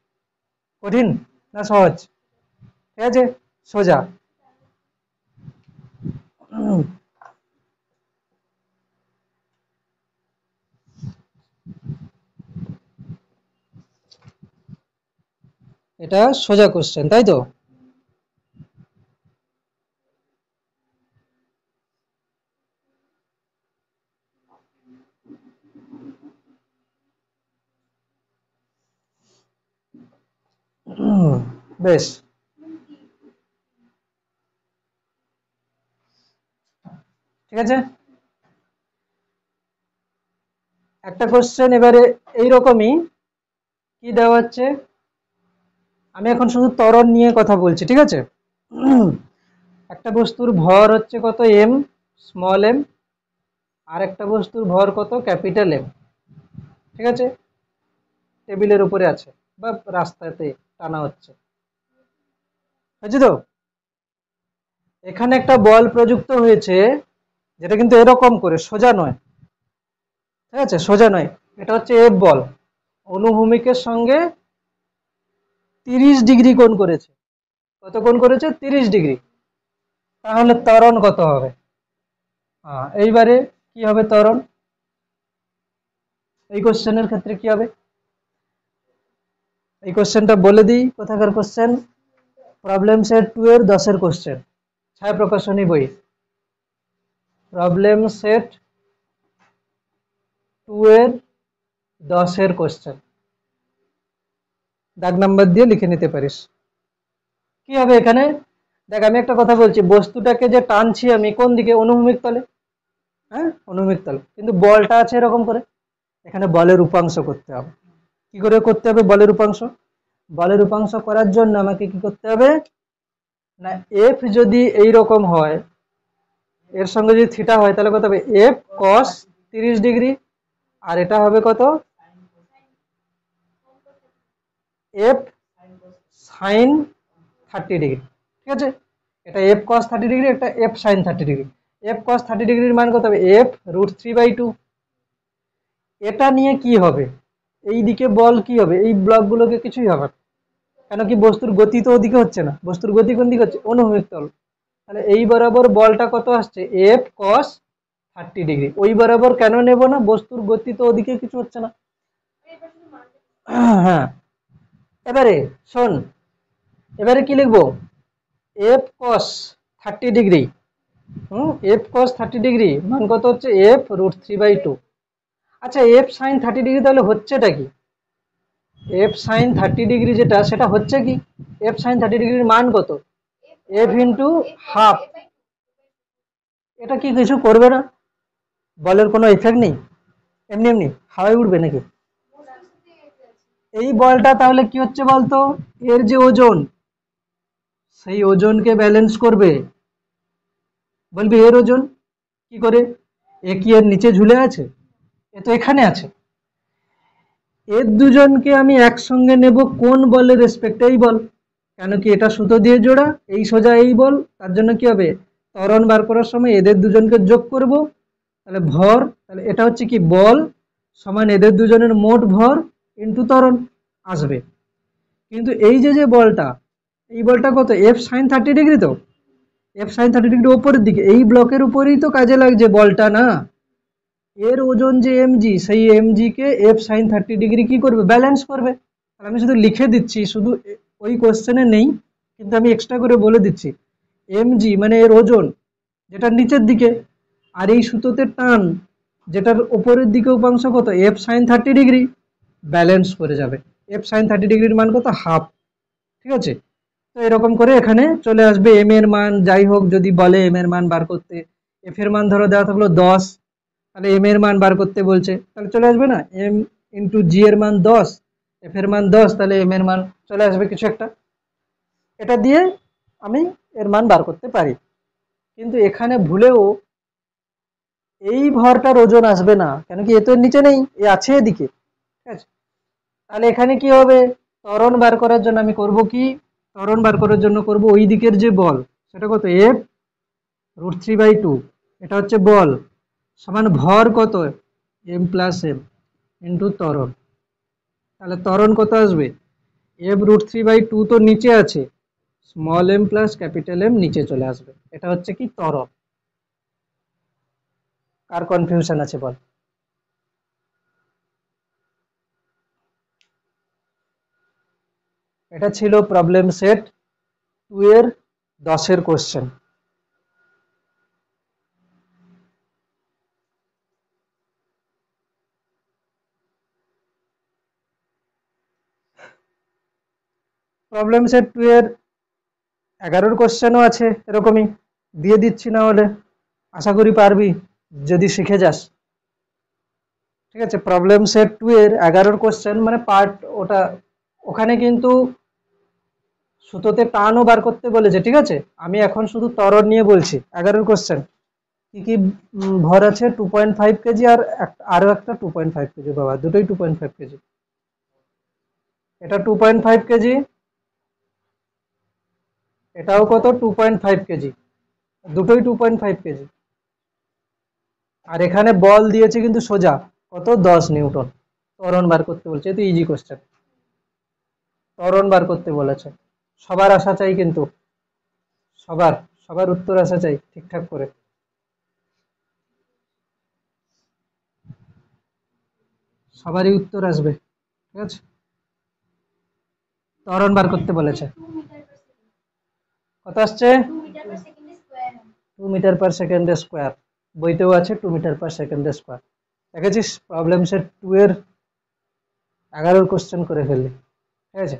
কঠিন না সহজ, ঠিক আছে সোজা। এটা সোজা কোশ্চেন তাই তো। বেশ, ঠিক আছে। একটা কোশ্চেন এবারে এইরকমই, কি দেওয়া হচ্ছে, আমি এখন শুধু ত্বরণ নিয়ে কথা বলছি, ঠিক আছে। একটা বস্তুর ভর হচ্ছে কত এম স্মল এম, আর একটা বস্তুর ভর কত ক্যাপিটাল এম, ঠিক আছে, টেবিলের উপরে আছে বা রাস্তাতে টানা হচ্ছে, বুঝছি তো। এখানে একটা বল প্রযুক্ত হয়েছে, যেটা কিন্তু এরকম করে সোজা নয়, ঠিক আছে সোজা নয়, এটা হচ্ছে এফ বল, অনুভূমিকের সঙ্গে 30 ডিগ্রি কোণ করেছে, কত কোণ করেছে 30 ডিগ্রি, তাহলে ত্বরণ কত হবে। এইবারে কি হবে ত্বরণ, এই কোশ্চেনের ক্ষেত্রে কি হবে, এই কোশ্চেনটা বলে দিই কোথাকার কোশ্চেন, প্রবলেম সেট 2 এর 10 কোশ্চেন, ছায়া প্রকাশনী বই, প্রবলেম সেট 2 এর 10 কোশ্চেন, দাগ নাম্বার দিয়ে লিখে নিতে পারিস। কি হবে এখানে, দেখ আমি একটা কথা বলছি, বস্তুটাকে যে টানছি আমি কোন দিকে, অনুভূমিক তলে, হ্যাঁ অনুভূমিক তলে, কিন্তু বলটা আছে এরকম করে, এখানে বলের উপাংশ করতে হবে। কি করে করতে হবে বলের উপাংশ, বলের উপাংশ করার জন্য আমাকে কি করতে হবে না, এফ যদি এই রকম হয়, এর সঙ্গে যদি থিটা হয় তাহলে কত হবে এফ কস 30 ডিগ্রি, আর এটা হবে কত এফ সাইন 30 ডিগ্রি, ঠিক আছে। এটা এফ কস 30 ডিগ্রি, একটা F sine 30 degree, F cos 30 ডিগ্রির মান কত হবে এফ √3/2, এটা নিয়ে কি হবে, এই দিকে বল কি হবে, এই ব্লকগুলোকে কিছুই হবে না। কেন কি বস্তুর গতি তো ওদিকে হচ্ছে না, বস্তুর গতি কোন দিকে হচ্ছে, অনুভূমিক তল। তাহলে এই বরাবর বলটা কত আসছে, এফ কস 30 ডিগ্রি। ওই বরাবর কেন নেব না, বস্তুর গতি তো ওদিকে কিছু হচ্ছে না। হ্যাঁ, এবারে শোন, এবারে কি লিখবো, F cos 30 degree. F cos 30 degree মান কত হচ্ছে, এফ √3/2। আচ্ছা, এফ সাইন 30 ডিগ্রি তাহলে হচ্ছেটা কি, এফ সাইন 30 ডিগ্রি যেটা, সেটা হচ্ছে কি, এফ সাইন 30 ডিগ্রির মান কত, এফ ইন্টু হাফ। এটা কি কিছু করবে না, বলের কোনো ইফেক্ট নেই, এমনি এমনি হাওয়ায় উঠবে নাকি। এই বলটা তাহলে কি হচ্ছে বলতো, এর যে ওজন, সেই ওজনকে ব্যালেন্স করবে। বলবি এর ওজন কি করে, এ কি এর নিচে ঝুলে আছে, এ তো এখানে আছে। এর দুজনকে আমি একসঙ্গে নেব কোন বলের রেসপেক্টে, এই বল, কেন কি এটা সুতো দিয়ে জোড়া, এই সোজা এই বল, তার জন্য কি হবে, ত্বরণ বার করার সময় এদের দুজনকে যোগ করব, তাহলে ভর, তাহলে এটা হচ্ছে কি বল সমান এদের দুজনের মোট ভর ইন্টু ত্বরণ আসবে। কিন্তু এই যে যে বলটা, এই বলটা কত, এফ সাইন 30 ডিগ্রি, তো এফ সাইন 30 ডিগ্রি ওপরের দিকে, এই ব্লকের উপরেই তো কাজে লাগছে বলটা না, এর ওজন যে এমজি, সেই এমজি কে এফ সাইন 30 ডিগ্রি কি করবে, ব্যালেন্স করবে। আর আমি শুধু লিখে দিচ্ছি, শুধু ওই কোশ্চেনে নেই, কিন্তু আমি এক্সট্রা করে বলে দিচ্ছি, এমজি মানে এর ওজন যেটা নিচের দিকে, আর এই সুতোতে টান যেটার উপরের দিকে উপাংশ কত, এফ সাইন 30 ডিগ্রি, ব্যালেন্স করে যাবে। এফ সাইন 30 ডিগ্রির মান কত, হাফ। ঠিক আছে, তো এরকম করে এখানে চলে আসবে এম এর মান, যাই হোক যদি বলে এম এর মান বার করতে, এফ এর মান ধরো দেওয়া থাকলো 10, তাহলে এম এর মান বার করতে বলছে, তাহলে চলে আসবে না, এম ইন্টু জি এর মান 10, এফ এর মান 10, তাহলে এম এর মান চলে আসবে কিছু একটা, এটা দিয়ে আমি এর মান বার করতে পারি। কিন্তু এখানে ভুলেও এই ভরটার ওজন আসবে না, কেন কি এ তো এর নিচে নেই, এ আছে এদিকে। ঠিক আছে, তাহলে এখানে কি হবে, ত্বরণ বার করার জন্য আমি করব কি, ত্বরণ বার করার জন্য করব ওই দিকের যে বল, সেটা কত, এফ √3/2, এটা হচ্ছে বল, সমান ভর কত, এম প্লাস এম ইন্টু ত্বরণ। তাহলে ত্বরণ কত আসবে, এফ √3/2 তো নিচে আছে, small M plus capital M নিচে চলে আসবে, এটা হচ্ছে কি ত্বরণ। কার কনফিউশন আছে বল। এটা ছিল প্রবলেম সেট 2 এর 10-এর কোশ্চেন। প্রবলেম সেট 2 এর 11-এর কোশ্চেনও আছে এরকমই, দিয়ে দিচ্ছি, না হলে আশা করি পারবি যদি শিখে যাস। ঠিক আছে, প্রবলেম সেট 2 এর 11-এর কোশ্চেন মানে পার্ট, ওটা ওখানে কিন্তু সুতোতে টানও বার করতে বলেছে। ঠিক আছে, আমি এখন শুধু ত্বরণ নিয়ে বলছি। 11-এর কোশ্চেন কি কি ভর আছে, 2.5 কেজি, আর আরো একটা 2.5 কেজি, বাবা দুটোই 2.5 কেজি, এটা 2.5 কেজি, এটাও কত 2.5 কেজি, দুটোই 2.5 কেজি। আর এখানে বল দিয়েছে কিন্তু সোজা কত, 10 নিউটন। ত্বরণ বার করতে বলছে, তো ইজি কোশ্চেন, ত্বরণ বার করতে বলেছে। সবার আসা চাই কিন্তু, সবার সবার উত্তর আসা চাই ঠিকঠাক করে। সবারই উত্তর আসবে। ঠিক আছে, ত্বরণ বার করতে বলেছে, কত আসছে, 2 মিটার/সেকেন্ড স্কোয়ার। বইতেও আছে 2 মিটার/সেকেন্ড স্কোয়ার। দেখেছিস, প্রবলেম সেট 2 এর 11-এর কোশ্চেন করে ফেললি। ঠিক আছে,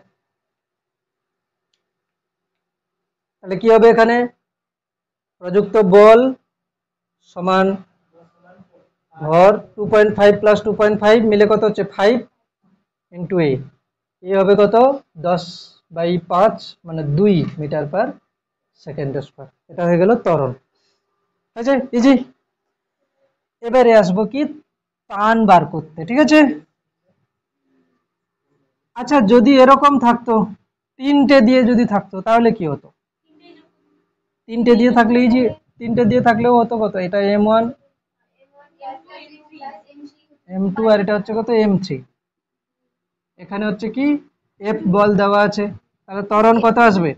তাহলে কি হবে এখানে, প্রযুক্ত বল সমান ভর 2.5 প্লাস 2.5 মিলে কত হচ্ছে 5 ইন্টু এ হবে কত, 10/5 মানে 2 মিটার/সেকেন্ড স্কোয়ার। এটা হয়ে গেল ত্বরণ। আচ্ছা, ইজি। এবারে আসবো কি, টান বার করতে। ঠিক আছে, আচ্ছা যদি এরকম থাকতো, তিনটে দিয়ে যদি থাকতো তাহলে কি হতো, তিনটে দিয়ে থাকলে ইজি, তিনটে দিয়ে থাকলেও হতো কত, এটা M1, m2 আর এটা হচ্ছে কত m3। এখানে হচ্ছে কি f বল দেওয়া আছে, তাহলে ত্বরণ কত আসবে,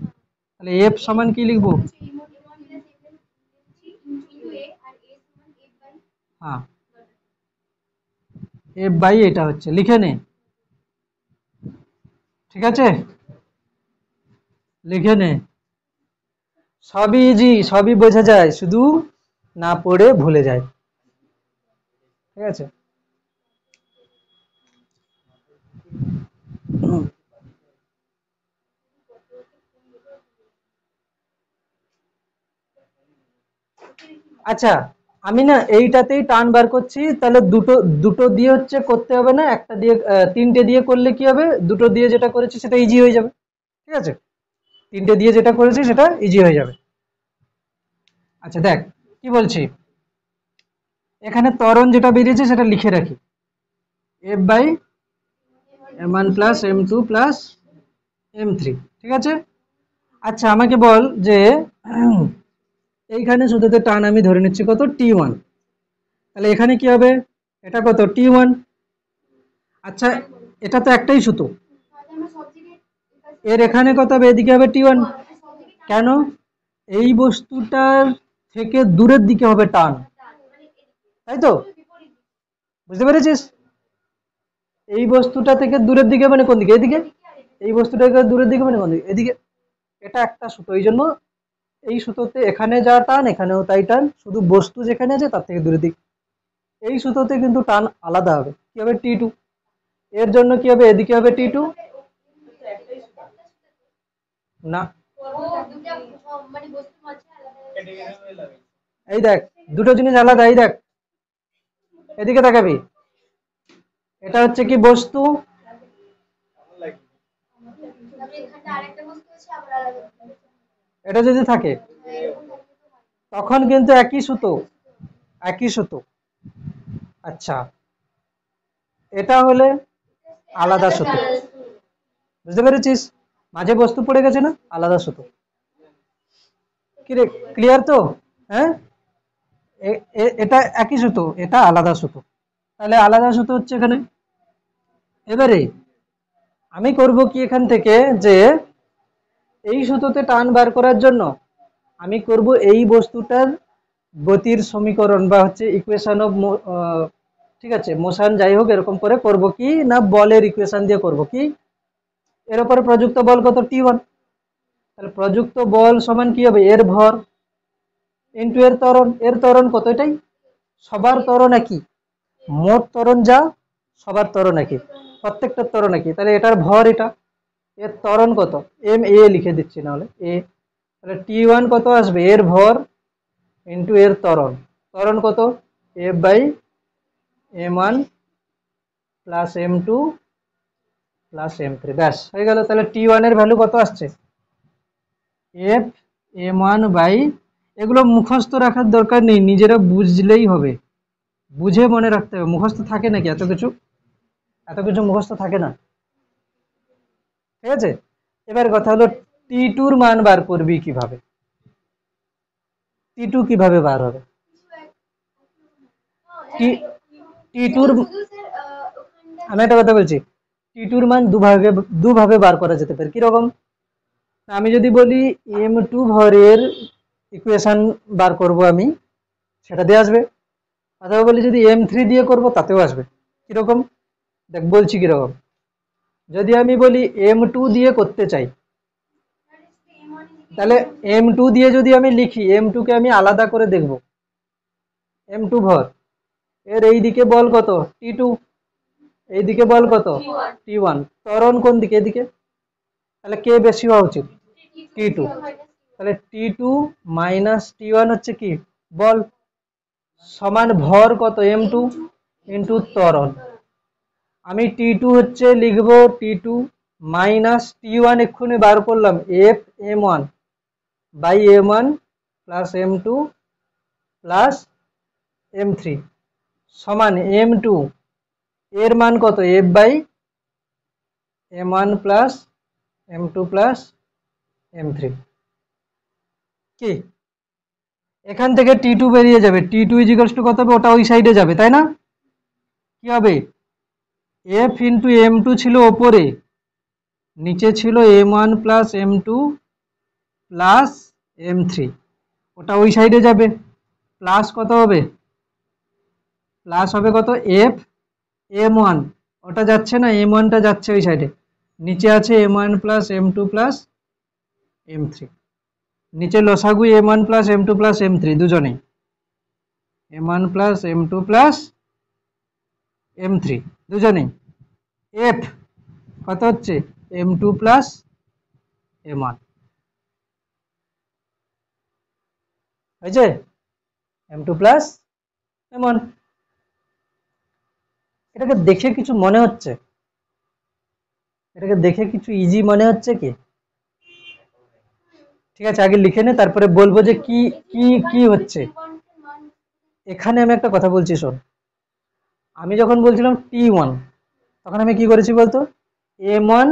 তাহলে f সমান কি লিখবো, হ্যাঁ f বাই এটা হচ্ছে, লিখে নে, ঠিক আছে লিখে নে, সবই ইজি, সবই বোঝা যায়, শুধু না পড়ে ভুলে যায়, ঠিক আছে। আচ্ছা আমি না এইটাতেই টান বার করছি, তাহলে দুটো দুটো দিয়ে হচ্ছে করতে হবে না, একটা দিয়ে তিনটে দিয়ে করলে কি হবে, দুটো দিয়ে যেটা করেছি সেটা ইজি হয়ে যাবে, ঠিক আছে, তিনটে দিয়ে যেটা করেছি সেটা ইজি হয়ে যাবে। আচ্ছা দেখ কি বলছি, এখানে ত্বরণ যেটা বেরিয়েছে সেটা লিখে রাখি, f by m1 plus m2 plus m3, ঠিক আছে। আচ্ছা আমাকে বল যে এইখানে শুধুতে টান আমি ধরে নিচ্ছি কত t1, তাহলে এখানে কি হবে, এটা কত t1, আচ্ছা এটা তো একটাই সুতো, এর এখানে কত হবে, এদিকে হবে t1, কেন, এই বস্তুটার থেকে দূরের দিকে হবে টান, তাই তো, বুঝতে পেরেছিস, এই বস্তুটা থেকে দূরের দিকে মানে কোন দিকে, এদিকে, এই বস্তুটা থেকে দূরের দিকে মানে কোন দিকে, এদিকে, এটা একটা সুতো, এই জন্য এই সুতোতে এখানে যা টান এখানেও তাই টান, শুধু বস্তু যেখানে আছে তার থেকে দূরের দিকে, এই সুতোতে কিন্তু টান আলাদা হবে, কি হবে t2, এর জন্য কি হবে, এদিকে হবে t2, না এই দেখ দুটো জিনিস আলাদা, এই দেখ এদিকে তাকাবি, এটা হচ্ছে কি বস্তু, এটা যদি থাকে তখন কিন্তু একই সুতো, একই সুতো, আচ্ছা এটা হলে আলাদা সুতো, বুঝতে পেরেছিস, মাঝে বস্তু পড়ে গেছে না, আলাদা সুতো, কি রে ক্লিয়ার তো, হ্যাঁ এটা একই সুতো, এটা আলাদা সুতো, তাহলে আলাদা সুতো হচ্ছে এখানে, এবারে আমি করব কি এখান থেকে যে এই সুতোতে টান বার করার জন্য আমি করব এই বস্তুটার গতির সমীকরণ বা হচ্ছে ইকুয়েশন অফ, ঠিক আছে মোশন যাই হোক এরকম করে করব কি না, বলের ইকুয়েশন দিয়ে করব কি, এর উপরে প্রযুক্ত বল কত t1, তাহলে প্রযুক্ত বল সমান কি হবে, এর ভর ইনটু এর ত্বরণ কত, এটাই সবার ত্বরণ একই, মোট ত্বরণ যা সবার ত্বরণ একই, প্রত্যেকটার ত্বরণ একই, তাহলে এটার ভর এটা, এর ত্বরণ কত এম এ লিখে দিচ্ছি নাহলে এ, তাহলে t1 কত আসবে, এর ভর ইনটু এর ত্বরণ, ত্বরণ কত f by m1 plus m2 plus m3, ব্যাস হয়ে গেল, তাহলে t1 এর ভ্যালু কত আসছে, f m1 বাই, এগুলো মুখস্থ রাখার দরকার নেই, নিজেরা বুঝলেই হবে, বুঝে মনে রাখতে হবে, মুখস্থ থাকে নাকি এত কিছু, এত কিছু মুখস্থ থাকে না, ঠিক আছে। এবার কথা হলো t2 এর মান বার করবি কিভাবে, t2 কিভাবে বার হবে, t2 আমি একটা কথা বলছি, t2 এর মান দুভাবে বার করা যেতে পারে, কিরকম, আমি যদি বলি m2 ভরের ইকুয়েশন বার করব আমি, সেটা দিয়ে আসবে, অথবা বলি যদি m3 দিয়ে করব তাতেও আসবে, কিরকম দেখ বলছি কিরকম, যদি আমি বলি m2 দিয়ে করতে চাই, তাহলে m2 দিয়ে যদি আমি লিখি, m2 কে আমি আলাদা করে দেখব, m2 ভর, এর এই দিকে বল কত t2, এইদিকে বল কত t1, ত্বরণ কোন দিকে, এদিকে, তাহলে কে বেশি হওয়া উচিত, t2, তাহলে t2 মাইনাস t1 হচ্ছে কি বল, সমান ভর কত m2 ইন্টু ত্বরণ, আমি t2 হচ্ছে লিখব t2 মাইনাস t1 এক্ষুনি বার করলাম f m1 by m1 plus m2 plus m3 সমান m2 এর মান কত f by m1 plus m2 plus m3, কি এখান থেকে t2 বেরিয়ে যাবে, t2 ইজিক্যালস টু কত হবে, ওটা ওই সাইডে যাবে তাই না, কি হবে, এফ ইন্টু m2 ছিল ওপরে, নিচে ছিল m1 plus m2 plus m3, ওটা ওই সাইডে যাবে, প্লাস কত হবে, প্লাস হবে কত এফ m1, ওটা যাচ্ছে না, m1টা যাচ্ছে ওই সাইডে, নিচে আছে m1 plus m2 plus m3, নিচে লসাগু m1 plus m2 plus m3 দুজনেই, m1 plus m2 plus m3 দুজনেই, এফ কত হচ্ছে m2 প্লাস m1, হয়েছে m2 প্লাস m1। এটাকে দেখে কিছু মনে হচ্ছে, এটাকে দেখে কিছু ইজি মনে হচ্ছে কি? ঠিক আছে, আগে লিখে নে, তারপরে বলবো যে কি কি কি হচ্ছে। এখানে আমি একটা কথা বলছি শোন, আমি যখন বলছিলাম T1 তখন আমি কি করেছি বলতো, m1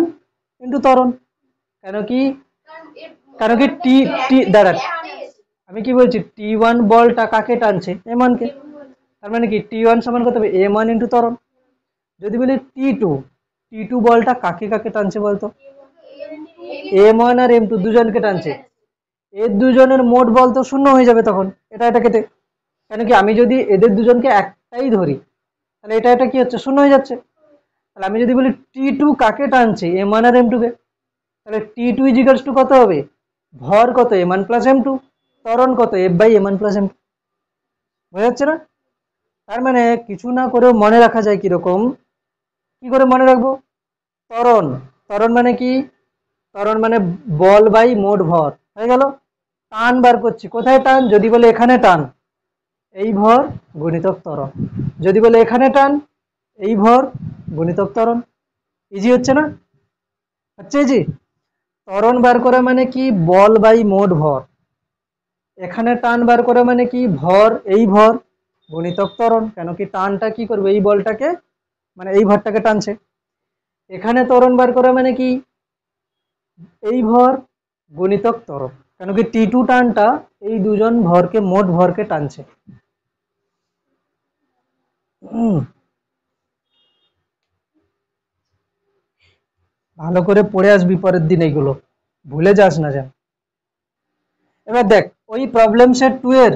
ইন্টু ত্বরণ, কেন কি, কারণ কি টি টি দাঁড়া, আমি কি বলছি, T1 বলটা কাকে টানছে, m1 কে, তার মানে কি T1 সমান কত হবে m1 ইন্টু ত্বরণ। যদি বলি T2 বলটা কাকে কাকে টানছে বলতো, m1 আর m2 দুজনকে টানছে, এর দুজনের মোট বল তো শূন্য হয়ে যাবে তখন, এটা কেটে, কেন কি আমি যদি এদের দুজনকে একটাই ধরি তাহলে এটা কি হচ্ছে, শূন্য হয়ে যাচ্ছে। তাহলে আমি যদি বলি T2 কাকে টানছে, m1 আর m2 কে, তাহলে T2 ইজিক্যালস টু কত হবে, ভর কত m1 প্লাস m2, ত্বরণ কত f by m1 plus m2, বোঝা যাচ্ছে না? তার মানে কিছু না করেও মনে রাখা যায়, কিরকম, কি করে মনে রাখবো, ত্বরণ, ত্বরণ মানে কি, ত্বরণ মানে বল বাই মোট ভর, হয়ে গেল। টান বার করছি, কোথায় টান, যদি বলে এখানে টান, এই ভর গুণিতক ত্বরণ, যদি বলে এখানে টান, এই ভর গুণিতক ত্বরণ, ইজি হচ্ছে না, হচ্ছে ইজি। ত্বরণ বার করা মানে কি, বল বাই মোট ভর, এখানে টান বার করা মানে কি, ভর, এই ভর গুণিতক ত্বরণ, কেন কি টানটা কি করবে, এই বলটাকে মানে এই ভরটাকে টানছে। এখানে ত্বরণ বার করা মানে কি, এই ভর গুণিতক ত্বরণ, কেন কি T2 টানটা এই দুজন ভরকে, মোট ভরকে টানছে। ভালো করে পড়ে আসবি পরের দিন, এইগুলো ভুলে যাস না যেন। এবার দেখ, ওই প্রবলেম সেট 2 এর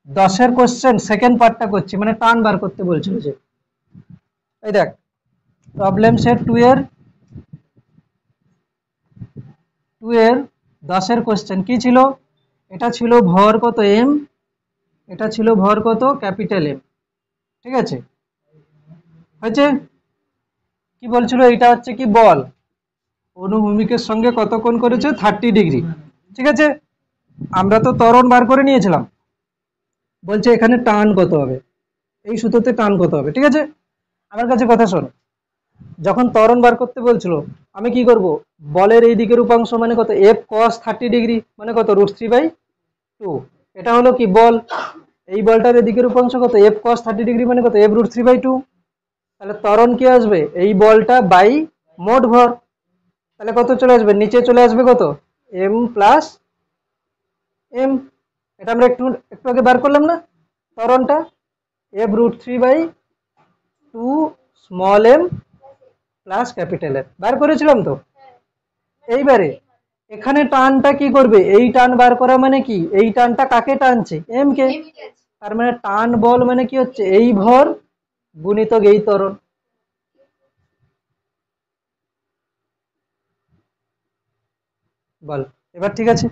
10-এর কোশ্চেন সেকেন্ড পার্টটা করছি, মানে টান বার করতে বলছিল যে, এই দেখ প্রবলেম সেট 2 এর 10-এর কোশ্চেন কি ছিল, এটা ছিল ভর কত m, এটা ছিল ভর কত ক্যাপিটাল M, ঠিক আছে, হয়েছে। কি বলছিল, এটা হচ্ছে কি বল, অনুভূমিকের সঙ্গে কত কোণ করেছে 30 ডিগ্রি, ঠিক আছে। আমরা তো ত্বরণ বার করে নিয়েছিলাম, বলছে এখানে টান কত হবে, এই সূত্রতে টান কত হবে, ঠিক আছে। আমার কাছে কথা শোন, যখন ত্বরণ বার করতে বলছিল, আমি কি করব, বলের এই দিকের উপাংশ মানে কত f cos 30 ডিগ্রি মানে কত √3/2, এটা হলো কি বল, এই বলটার এদিকের উপাংশ কত f cos 30 ডিগ্রি মানে কত f √3/2, তাহলে ত্বরণ কি আসবে, এই বলটা বাই মোট ভর, তাহলে কত চলে আসবে, নিচে চলে আসবে কত m প্লাস m, এটা আমরা একটু একটু আগে বার করলাম না ত্বরণটা, f √3/2 small m plus capital M বার করেছিলাম তো। এইবারে এখানে টানটা কি করবে, এই টান বার করা মানে কি, এই টানটা কাকে টানছে, m কে, তার মানে টান বল মানে কি হচ্ছে, এই ভর গুণিতক এই ত্বরণ, বল এবার ঠিক আছে।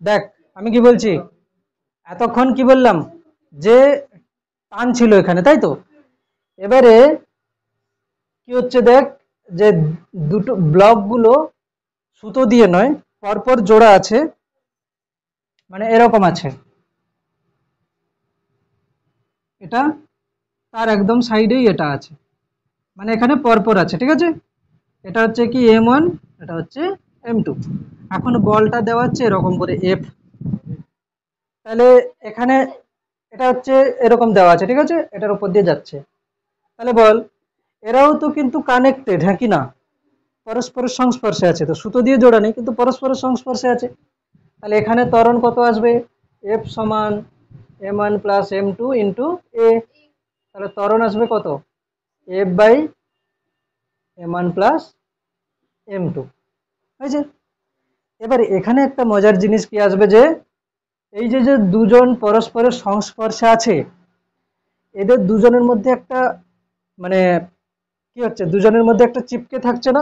দেখ আমি কি বলছি, এতক্ষণ কি বললাম, যে টান ছিল এখানে, তাই তো। এবারে কি হচ্ছে দেখ, যে দুটো ব্লক গুলো সুতো দিয়ে নয়, পরপর জোড়া আছে, মানে এরকম আছে, এটা তার একদম সাইডেই এটা আছে, মানে এখানে পরপর আছে, ঠিক আছে। এটা হচ্ছে কি m1, এটা হচ্ছে m2। এখন বলটা দেওয়া হচ্ছে এরকম করে f, তাহলে এখানে এটা হচ্ছে এরকম দেওয়া আছে, ঠিক আছে, এটার উপর দিয়ে যাচ্ছে। তাহলে বল এরাও তো কিন্তু কানেক্টেড, হ্যাঁ কি না, পরস্পরের সংস্পর্শে আছে, তো সুতো দিয়ে জোড়া নেই কিন্তু পরস্পরের সংস্পর্শে আছে। তাহলে এখানে ত্বরণ কত আসবে, f সমান m1 plus m2 into a। তাহলে ত্বরণ আসবে কত, f by m1 plus m2, হয়েছে। এবারে এখানে একটা মজার জিনিস কি আসবে, যে এই যে যে দুজন পরস্পরের সংস্পর্শে আছে, এদের দুজনের মধ্যে একটা মানে কি হচ্ছে, দুজনের মধ্যে একটা চিপকে থাকছে না,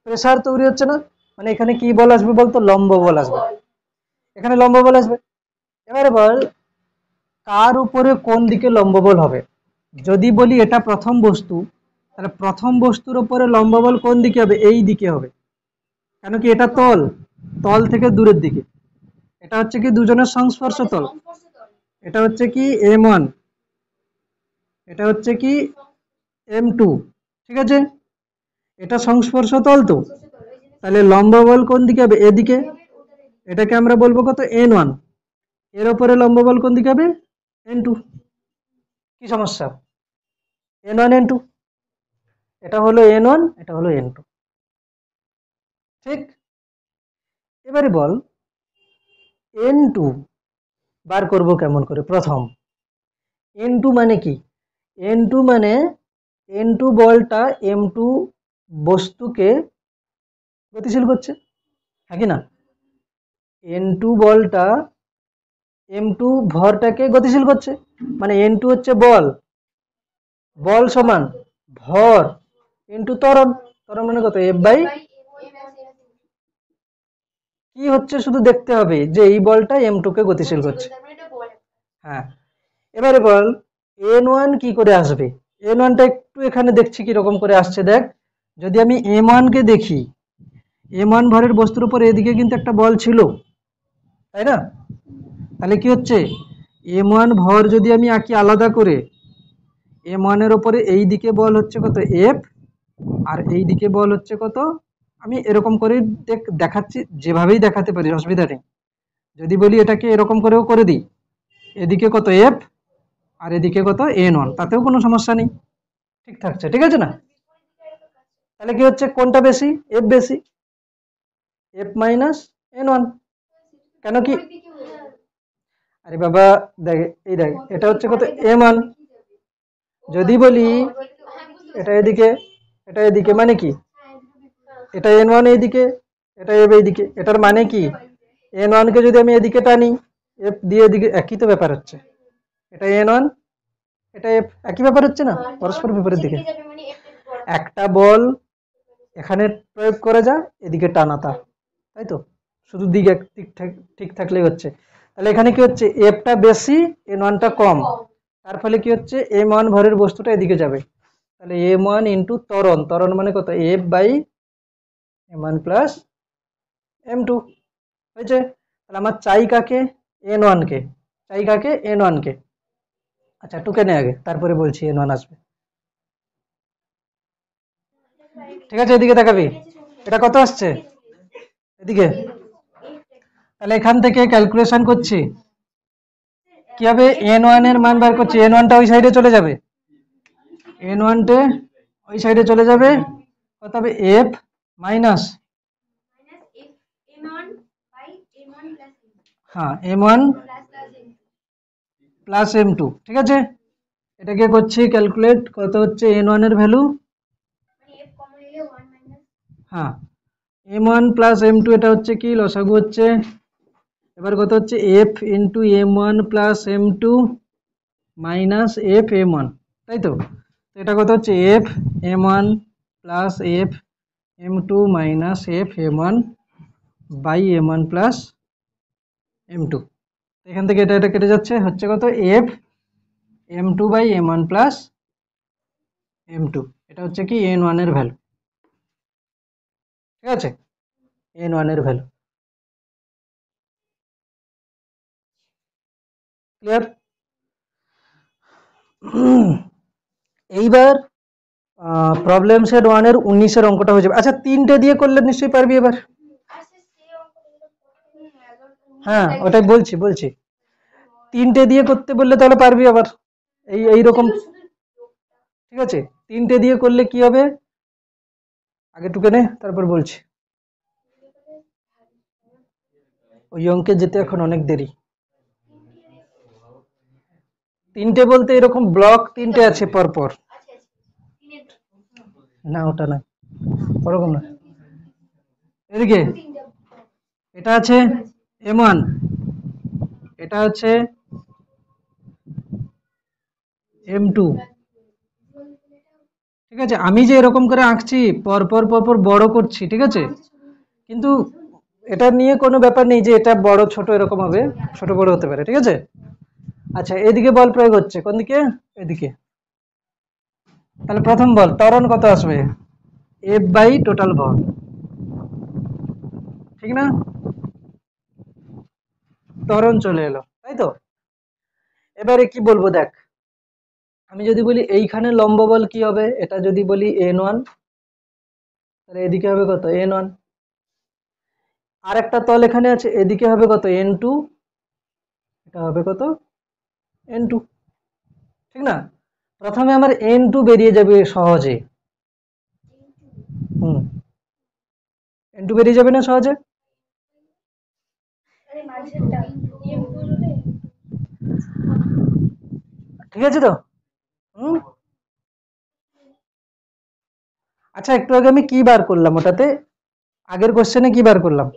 প্রেসার তৈরি হচ্ছে না, মানে এখানে কি বল আসবে বলতো, লম্ব বল আসবে, এখানে লম্ব বল আসবে। এবারে বল কার উপরে কোন দিকে লম্ব বল হবে, যদি বলি এটা প্রথম বস্তু, তাহলে প্রথম বস্তুর উপরে লম্ব বল কোন দিকে হবে, এই দিকে হবে, কেন কি এটা তল, তল থেকে দূরের দিকে, এটা হচ্ছে কি দুজনের সংস্পর্শ তল, এটা হচ্ছে কি m1, এটা হচ্ছে কি m2, ঠিক আছে, এটা সংস্পর্শ তল তো, তাহলে লম্ব বল কোন দিকে হবে, এদিকে, এটাকে আমরা বলবো কত n1, এর উপরে লম্ব বল কোন দিকে হবে n2। কি সমস্যা, n1 n2, এটা হলো n1, এটা হলো n2, ঠিক। এবারে বল n2 বার করব কেমন করে, প্রথম n2 মানে কি, n2 মানে n2 বলটা m2 বস্তুকে গতিশীল করছে, হ্যাঁ কি না, n2 বলটা m2 ভরটাকে গতিশীল করছে, মানে n2 হচ্ছে বল, বল সমান ভর ইন্টু ত্বরণ, ত্বরণ মানে কত f বাই, কি হচ্ছে শুধু দেখতে হবে যে এই বলটা m2 কে গতিশীল করছে, হ্যাঁ। এবারে বল n1 কি করে আসবে, n1টা একটু এখানে দেখছি কি রকম করে আসছে, দেখ যদি আমি m1 কে দেখি, m1 ভরের বস্তুর উপর এদিকে কিন্তু একটা বল ছিল, তাই না, তাহলে কি হচ্ছে m1 ভর যদি আমি আঁকি আলাদা করে, m1 এর উপরে এই দিকে বল হচ্ছে কত f, আর এই দিকে বল হচ্ছে কত, আমি এরকম করে দেখাচ্ছি, যেভাবেই দেখাতে পারি অসুবিধা নেই, যদি বলি এটাকে এরকম করেও করে দিই, এদিকে কত f আর এদিকে কত n1, তাতেও কোনো সমস্যা নেই, ঠিক থাকছে, ঠিক আছে না। তাহলে কি হচ্ছে, কোনটা বেশি, f বেশি, f মাইনাস n1, কেন কি, আরে বাবা দেখ, এই দেখ এটা হচ্ছে কত m1, যদি বলি এটা এদিকে, এটা এদিকে, মানে কি এটা n1 এইদিকে, এটা f এইদিকে, এটার মানে কি n1 কে যদি আমি এদিকে টানি, f দিয়ে এদিকে, একই তো ব্যাপার হচ্ছে, এটা n1, এটা f, একই ব্যাপার হচ্ছে না, পরস্পর বিপরীত দিকে, একটা বল এখানে প্রয়োগ করে যা, এদিকে টানা তা, তাই তো, শুধু দিক এক দিক ঠিক থাকলেই হচ্ছে। তাহলে এখানে কি হচ্ছে, এফটা বেশি n1টা কম, তার ফলে কি হচ্ছে m1 ভরের বস্তুটা এদিকে যাবে, তাহলে m1 ইন্টু ত্বরণ, ত্বরণ মানে কত f by m1 plus m2, হয়েছে। তাহলে আমার চাই কাকে, n1 কে, চাই কাকে n1 কে, আচ্ছা টুকে নে আগে, তারপরে বলছি n1 আসবে, ঠিক আছে, এদিকে তাকাবি, এটা কত আসছে এদিকে, তাহলে এখান থেকে ক্যালকুলেশন করছি কি হবে, n1 এর মান বার করছি, n1টা ওই সাইডে চলে যাবে, n1টে ওই সাইডে চলে যাবে, কত হবে f মাইনাস, হ্যাঁ m1 প্লাস m2, ঠিক আছে, এটাকে করছি ক্যালকুলেট, কত হচ্ছে n1 এর ভ্যালু, হ্যাঁ m1 প্লাস m2, এটা হচ্ছে কি লসাগু হচ্ছে, এবার কত হচ্ছে f into m1 plus m2 minus f m1, তাই তো, এটা কত হচ্ছে f m1 plus f m2 minus f m1 by m1 plus m2, এখান থেকে এটা এটা কেটে যাচ্ছে, হচ্ছে কত f m2 by m1 plus m2, এটা হচ্ছে কি n1 এর ভ্যালু, ঠিক আছে, n1 এর ভ্যালু, ক্লিয়ার। এইবার প্রবলেম সেট 1 এর 19 এর অঙ্কটা হয়ে যাবে। আচ্ছা 3টে দিয়ে করলে নিশ্চয়ই পারবি এবার। হ্যাঁ ওটাই বলছি 3টে দিয়ে করতে বললে তাহলে পারবি আবার এইরকম। ঠিক আছে 3টে দিয়ে করলে কি হবে আগে টুকে নে তারপর বলছি। ওই অঙ্কে যেতে এখন অনেক দেরি। 3টে বলতে এরকম ব্লক 3টে আছে পরপর। না ওটা না, ওরকম না। এদিকে এটা আছে M1, এটা আছে M2। ঠিক আছে আমি যে এরকম করে আঁকছি পরপর পরপর বড় করছি, ঠিক আছে, কিন্তু এটা নিয়ে কোনো ব্যাপার নেই যে এটা বড় ছোট এরকম হবে, ছোট বড় হতে পারে, ঠিক আছে। আচ্ছা এদিকে বল প্রয়োগ হচ্ছে কোন দিকে, এদিকে। তাহলে প্রথম বল ত্বরণ কত আসবে, F বাই টোটাল ভর, ঠিক না? ত্বরণ চলে এলো, তাই তো। এবারে কি বলবো দেখ, আমি যদি বলি এইখানে লম্ব বল কি হবে, এটা যদি বলি N1, তাহলে এদিকে হবে কত N1। আর একটা তল এখানে আছে, এদিকে হবে কত N2, এটা হবে কত N2, ঠিক না? প্রথমে আমার N2 বেরিয়ে যাবে সহজে। হুম N2 বেরিয়ে যাবে না সহজে। ঠিক আছে তো। হুম আচ্ছা একটু আগে আমি কি বার করলাম ওটাতে, আগের কোশ্চেনে কি বার করলাম,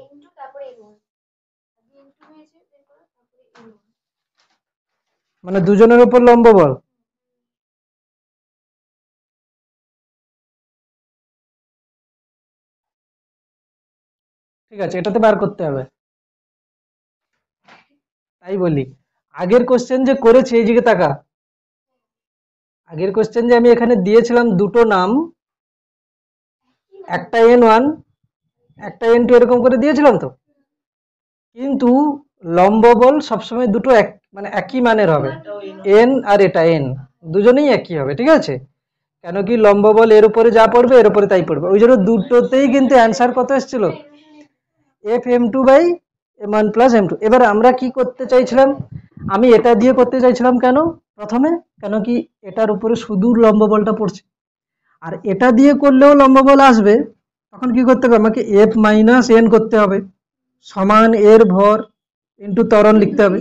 মানে দুজনের উপর লম্ব বল। ঠিক আছে এটাতে বার করতে হবে, তাই বলি। আগের কোশ্চেন যে করেছি এই দিকে তাকা, আগের কোশ্চেন যে আমি এখানে দিয়েছিলাম দুটো নাম, একটা N1 একটা N2 এরকম করে দিয়েছিলাম তো, কিন্তু লম্ব বল সবসময় দুটো এক মানে একই মানের হবে, N আর এটা N দুজনেই একই হবে, ঠিক আছে। কেন কি লম্ব বল এর উপরে যা পড়বে এর উপরে তাই পড়বে, ওই জন্য দুটোতেই কিন্তু অ্যান্সার কত এসেছিল, F M2 by M1 plus M2। এবার আমরা কি করতে চাইছিলাম, আমি এটা দিয়ে করতে চাইছিলাম কেন প্রথমে, কেন কি এটার উপরে শুধু লম্ব বলটা পড়ছে, আর এটা দিয়ে করলেও লম্ব বল আসবে, তখন কি করতে হবে আমাকে F মাইনাস N করতে হবে, সমান এর ভর ইন্টু ত্বরণ লিখতে হবে,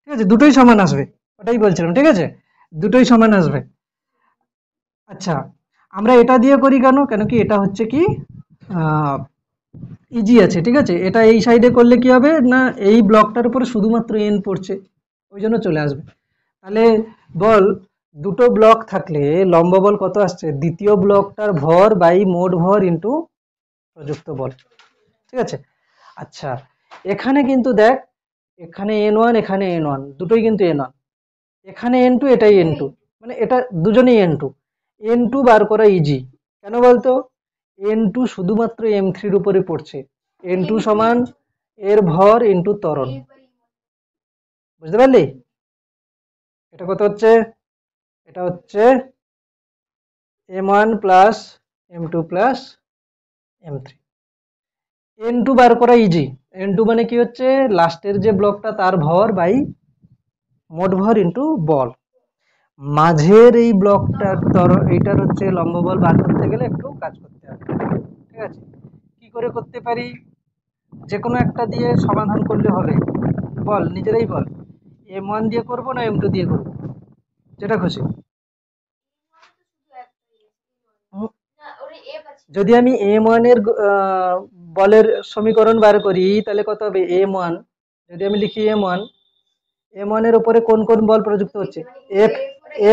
ঠিক আছে, দুটোই সমান আসবে, ওটাই বলছিলাম, ঠিক আছে, দুটোই সমান আসবে। আচ্ছা আমরা এটা দিয়ে করি কেন, কেন কি এটা হচ্ছে কি ইজি আছে, ঠিক আছে, এটা এই সাইডে করলে কি হবে না এই ব্লকটার উপরে শুধুমাত্র এন পড়ছে, ওই জন্য চলে আসবে। তাহলে বল দুটো ব্লক থাকলে লম্ব বল কত আসছে, দ্বিতীয় ব্লকটার ভর বাই মোট ভর ইন্টু প্রযুক্ত বল, ঠিক আছে। আচ্ছা এখানে কিন্তু দেখ, এখানে N1 এখানে N1 দুটোই কিন্তু N1, এখানে N2 এটাই N2, মানে এটা দুজনেই N2, N2 বার করা ইজি, কেন বলতো N2 শুধুমাত্র M3 উপরে পড়ছে, N2 সমান এর ভর ইন্টু ত্বরণ, বুঝতে পারলি? এটা কত হচ্ছে, এটা হচ্ছে M1 plus M2 plus M3। N2 বার করা ইজি, N2 মানে কি হচ্ছে লাস্টের যে ব্লকটা তার ভর বাই মোট ভর ইন্টু বল, মাঝের এই ব্লকটা এইটার হচ্ছে লম্ব বল বার করতে গেলে একটু কাজ করতে হবে, ঠিক আছে। কি করে করতে পারি, যে কোনো একটা দিয়ে সমাধান করলে হবে, বল নিজেরাই বল, M1 দিয়ে করব না M2 দিয়ে করব, যেটা খুশি। যদি আমি M1 এর বলের সমীকরণ বার করি তাহলে কত হবে M1, যদি আমি লিখি M1 এর উপরে কোন কোন বল প্রযুক্ত হচ্ছে, F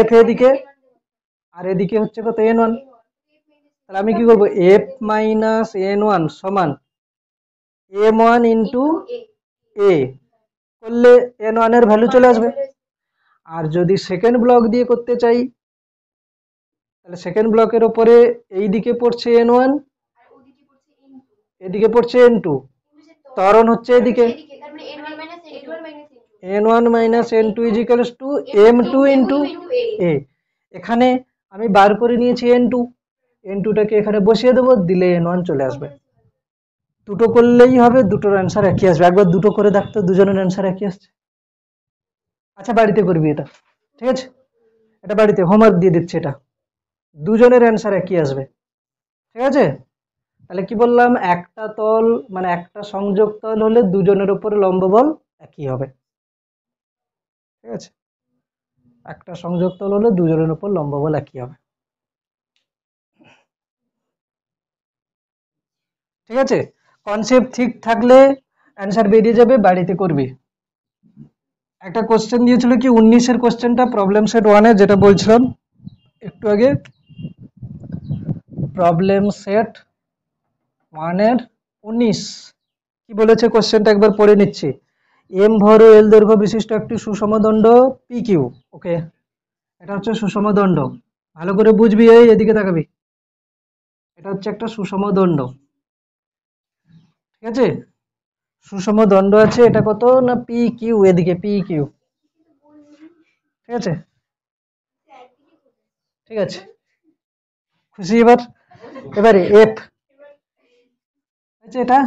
F এদিকে আর এদিকে হচ্ছে কত N1, তাহলে আমি কি করব F মাইনাস N1 সমান M1 ইন্টু A করলে N1 এর ভ্যালু চলে আসবে। আর যদি সেকেন্ড ব্লক দিয়ে করতে চাই তাহলে সেকেন্ড ব্লকের উপরে এই দিকে পড়ছে N1 এদিকে পড়ছে N2, ত্বরণ হচ্ছে এদিকে N1 minus N2 is equals to M2 into A। এখানে আমি বার করে নিয়েছি n2, n2টাকে এখানে বসিয়ে দেবো, দিলে n1 চলে আসবে। দুটো করলেই হবে, দুটোর অ্যান্সার একই আসবে। একবার দুটো করে দেখতো, দুজনের অ্যান্সার একই আসছে। আচ্ছা বাড়িতে করবি এটা, ঠিক আছে? এটা বাড়িতে হোমওয়ার্ক দিয়ে দিচ্ছে, এটা দুজনের অ্যান্সার একই আসবে, ঠিক আছে? তাহলে কি বললাম, একটা তল মানে একটা সংযোগ তল হলে দুজনের উপরে লম্ব বল একই হবে, ঠিক আছে? একটা সংযোগ তল হলে দুজনের উপর লম্ব বল একই হবে, ঠিক আছে? কনসেপ্ট ঠিক থাকলে অ্যান্সার বেরিয়ে যাবে, বাড়িতে করবি। একটা কোশ্চেন দিয়েছিল কি 19-এর কোশ্চেনটা, প্রবলেম সেট 1-এ, যেটা বলছিলাম একটু আগে, প্রবলেম সেট 1-এর 19 কি বলেছে কোশ্চেনটা একবার পড়ে নিচ্ছি। এম ভর ও এল দৈর্ঘ্য বিশিষ্ট একটি সুষমদণ্ড পি কিউ, ওকে, এটা হচ্ছে সুষমদণ্ড, ভালো করে বুঝবি, এই এদিকে তাকাবি, এটা হচ্ছে একটা সুষমদণ্ড, ঠিক আছে? সুষমদণ্ড আছে, এটা কত না পি কিউ, এদিকে পি কিউ, ঠিক আছে? ঠিক আছে, খুশি এবার? এবারে এফ আছে, এটা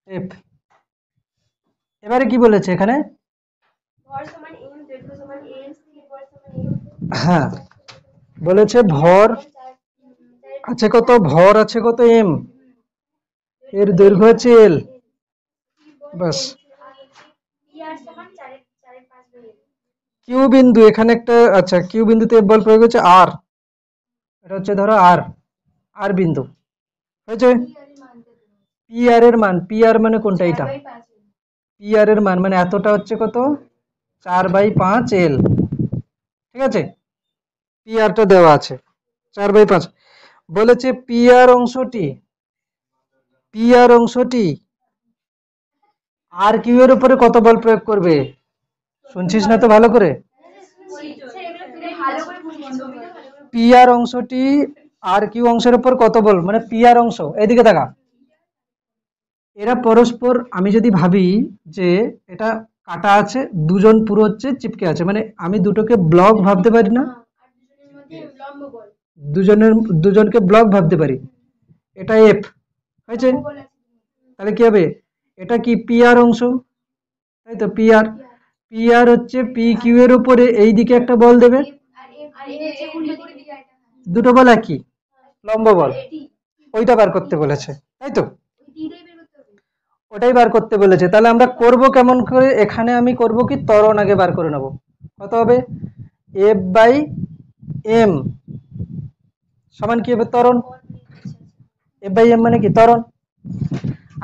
এফ। এবারে কি বলেছে এখানে, হ্যাঁ বলেছে ভর আছে কত, ভর আছে কত এম, এর দৈর্ঘ্য হচ্ছে এল, বাস। কিউ বিন্দু এখানে একটা, আচ্ছা কিউ বিন্দুতে এফ বল প্রয়োগ হচ্ছে আর, এটা হচ্ছে ধরো আর, আর বিন্দু হয়েছে। পি আর এর মান, পি আর মানে কোনটা, এটা পি আর এর মান মানে এতটা হচ্ছে কত, 4/5 এল, ঠিক আছে? পি আরটা দেওয়া আছে 4/5, বলেছে পি আর অংশটি, পি আর অংশটি আর কিউ এর উপরে কত বল প্রয়োগ করবে, শুনছিস না তো ভালো করে? পি আর অংশটি আর কিউ অংশের উপর কত বল, মানে পি আর অংশ, এদিকে দেখা, এরা পরস্পর, আমি যদি ভাবি যে এটা কাটা আছে, দুজন পুরো হচ্ছে চিপকে আছে, মানে আমি দুটোকে ব্লক ভাবতে পারি না, দুজনের দুজনকে ব্লক ভাবতে পারি, এটা এফ হয়েছে। তাহলে কি হবে, এটা কি পি আর অংশ, তাই তো পি আর, পি আর হচ্ছে পি কিউ এর উপরে এই দিকে একটা বল দেবে, দুটো বল একই লম্ব বল, ওইটা বার করতে বলেছে, তাই তো? ওটাই বার করতে বলেছে। তাহলে আমরা করব কেমন করে, এখানে আমি করব কি ত্বরণ আগে বার করে নেব, কত হবে, এফ বাই এম সমান কি হবে, ত্বরণ, এফ বাই এম মানে কি ত্বরণ।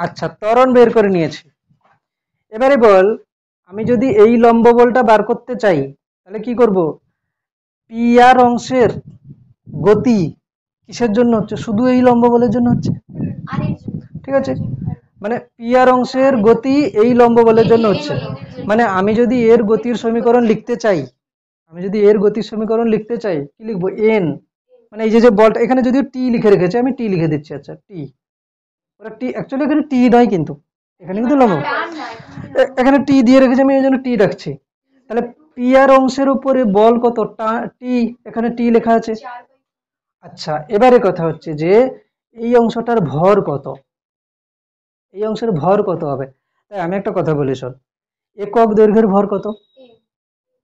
আচ্ছা ত্বরণ বের করে নিয়েছি, এবারে বল আমি যদি এই লম্ব বলটা বার করতে চাই, তাহলে কি করব, পি আর অংশের গতি কিসের জন্য হচ্ছে, শুধু এই লম্ব বলের জন্য হচ্ছে, ঠিক আছে? মানে পি আর অংশের গতি এই লম্ব বলের জন্য হচ্ছে, মানে আমি যদি এর গতির সমীকরণ লিখতে চাই, আমি যদি এর গতির সমীকরণ লিখতে চাই কি লিখবো, এন, মানে এই যে যে বলটা এখানে যদিও টি লিখে রেখেছে, আমি টি লিখে দিচ্ছি, আচ্ছা টি, ওরা টি অ্যাকচুয়ালি এখানে টি নয় কিন্তু, এখানে কিন্তু লম্ব, এখানে টি দিয়ে রেখেছে, আমি এই জন্য টি রাখছি। তাহলে পি আর অংশের উপরে বল কত, টি, এখানে টি লেখা আছে। আচ্ছা এবারে কথা হচ্ছে যে এই অংশটার ভর কত, এই অংশের ভর কত হবে, তাই আমি একটা কথা বলি শোন, একক দৈর্ঘ্যের ভর কত,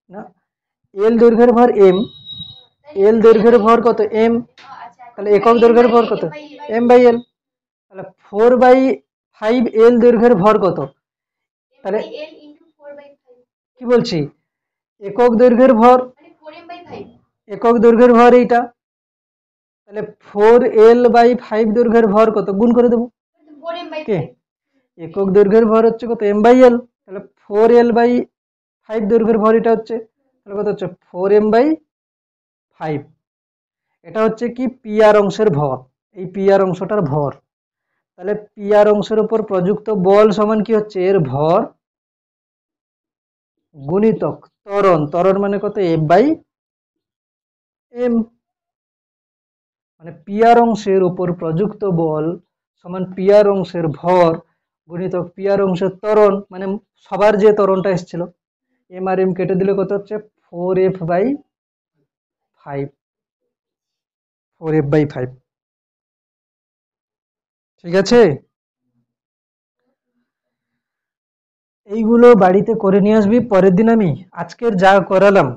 না এল দৈর্ঘ্যের ভর এম, এল দৈর্ঘ্যের ভর কত এম, তাহলে একক দৈর্ঘ্যের ভর কত, এম বাই এল, তাহলে 4/5 এল দৈর্ঘ্যের ভর কত, তাহলে কি বলছি, একক দৈর্ঘ্যের ভর, একক দৈর্ঘ্যের ভর এইটা, তাহলে 4L/5 দৈর্ঘ্যের ভর কত, গুণ করে দেবো, কে একক দৈর্ঘ্যের ভর হচ্ছে কত, এম বাই এল, তাহলে 4L/5 দৈর্ঘ্যের ভর এটা হচ্ছে, তাহলে কত হচ্ছে 4m/5, এটা হচ্ছে কি পি আর অংশের ভর, এই পি আর অংশটার ভর। তাহলে পি আর অংশের উপর প্রযুক্ত বল সমান কি হচ্ছে, এর ভর গুণিতক ত্বরণ, ত্বরণ মানে কত, এফ বাই এম, মানে পি আর অংশের উপর প্রযুক্ত বল সমান পি আর অংশের ভর গুণিতক পি আর অংশের ত্বরণ, মানে সবার যে ত্বরণটা এসেছিল, এম আর এম কেটে দিলে কত হচ্ছে 4f/5, 4f/5। ঠিক আছে, এইগুলো বাড়িতে করে নিয়ে আসবি। পরের দিন আমি আজকের যা করালাম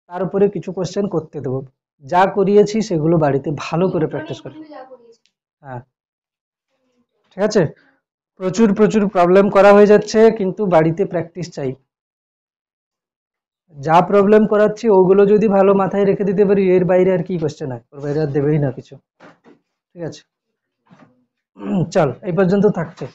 তার উপরে কিছু কোশ্চেন করতে দেবো। যা করিয়েছি সেগুলো বাড়িতে ভালো করে প্র্যাকটিস কর। হ্যাঁ, ঠিক আছে। প্রচুর প্রচুর প্রবলেম করা হয়ে যাচ্ছে, কিন্তু বাড়িতে প্র্যাকটিস চাই। যা প্রবলেম করাচ্ছি ওগুলো যদি ভালো মাথায় রেখে দিতে পারি, এর বাইরে আর কি কোশ্চেন হয়, ওর বাইরে আর দেবেই না কিছু। ঠিক আছে, চল এই পর্যন্ত থাকছে।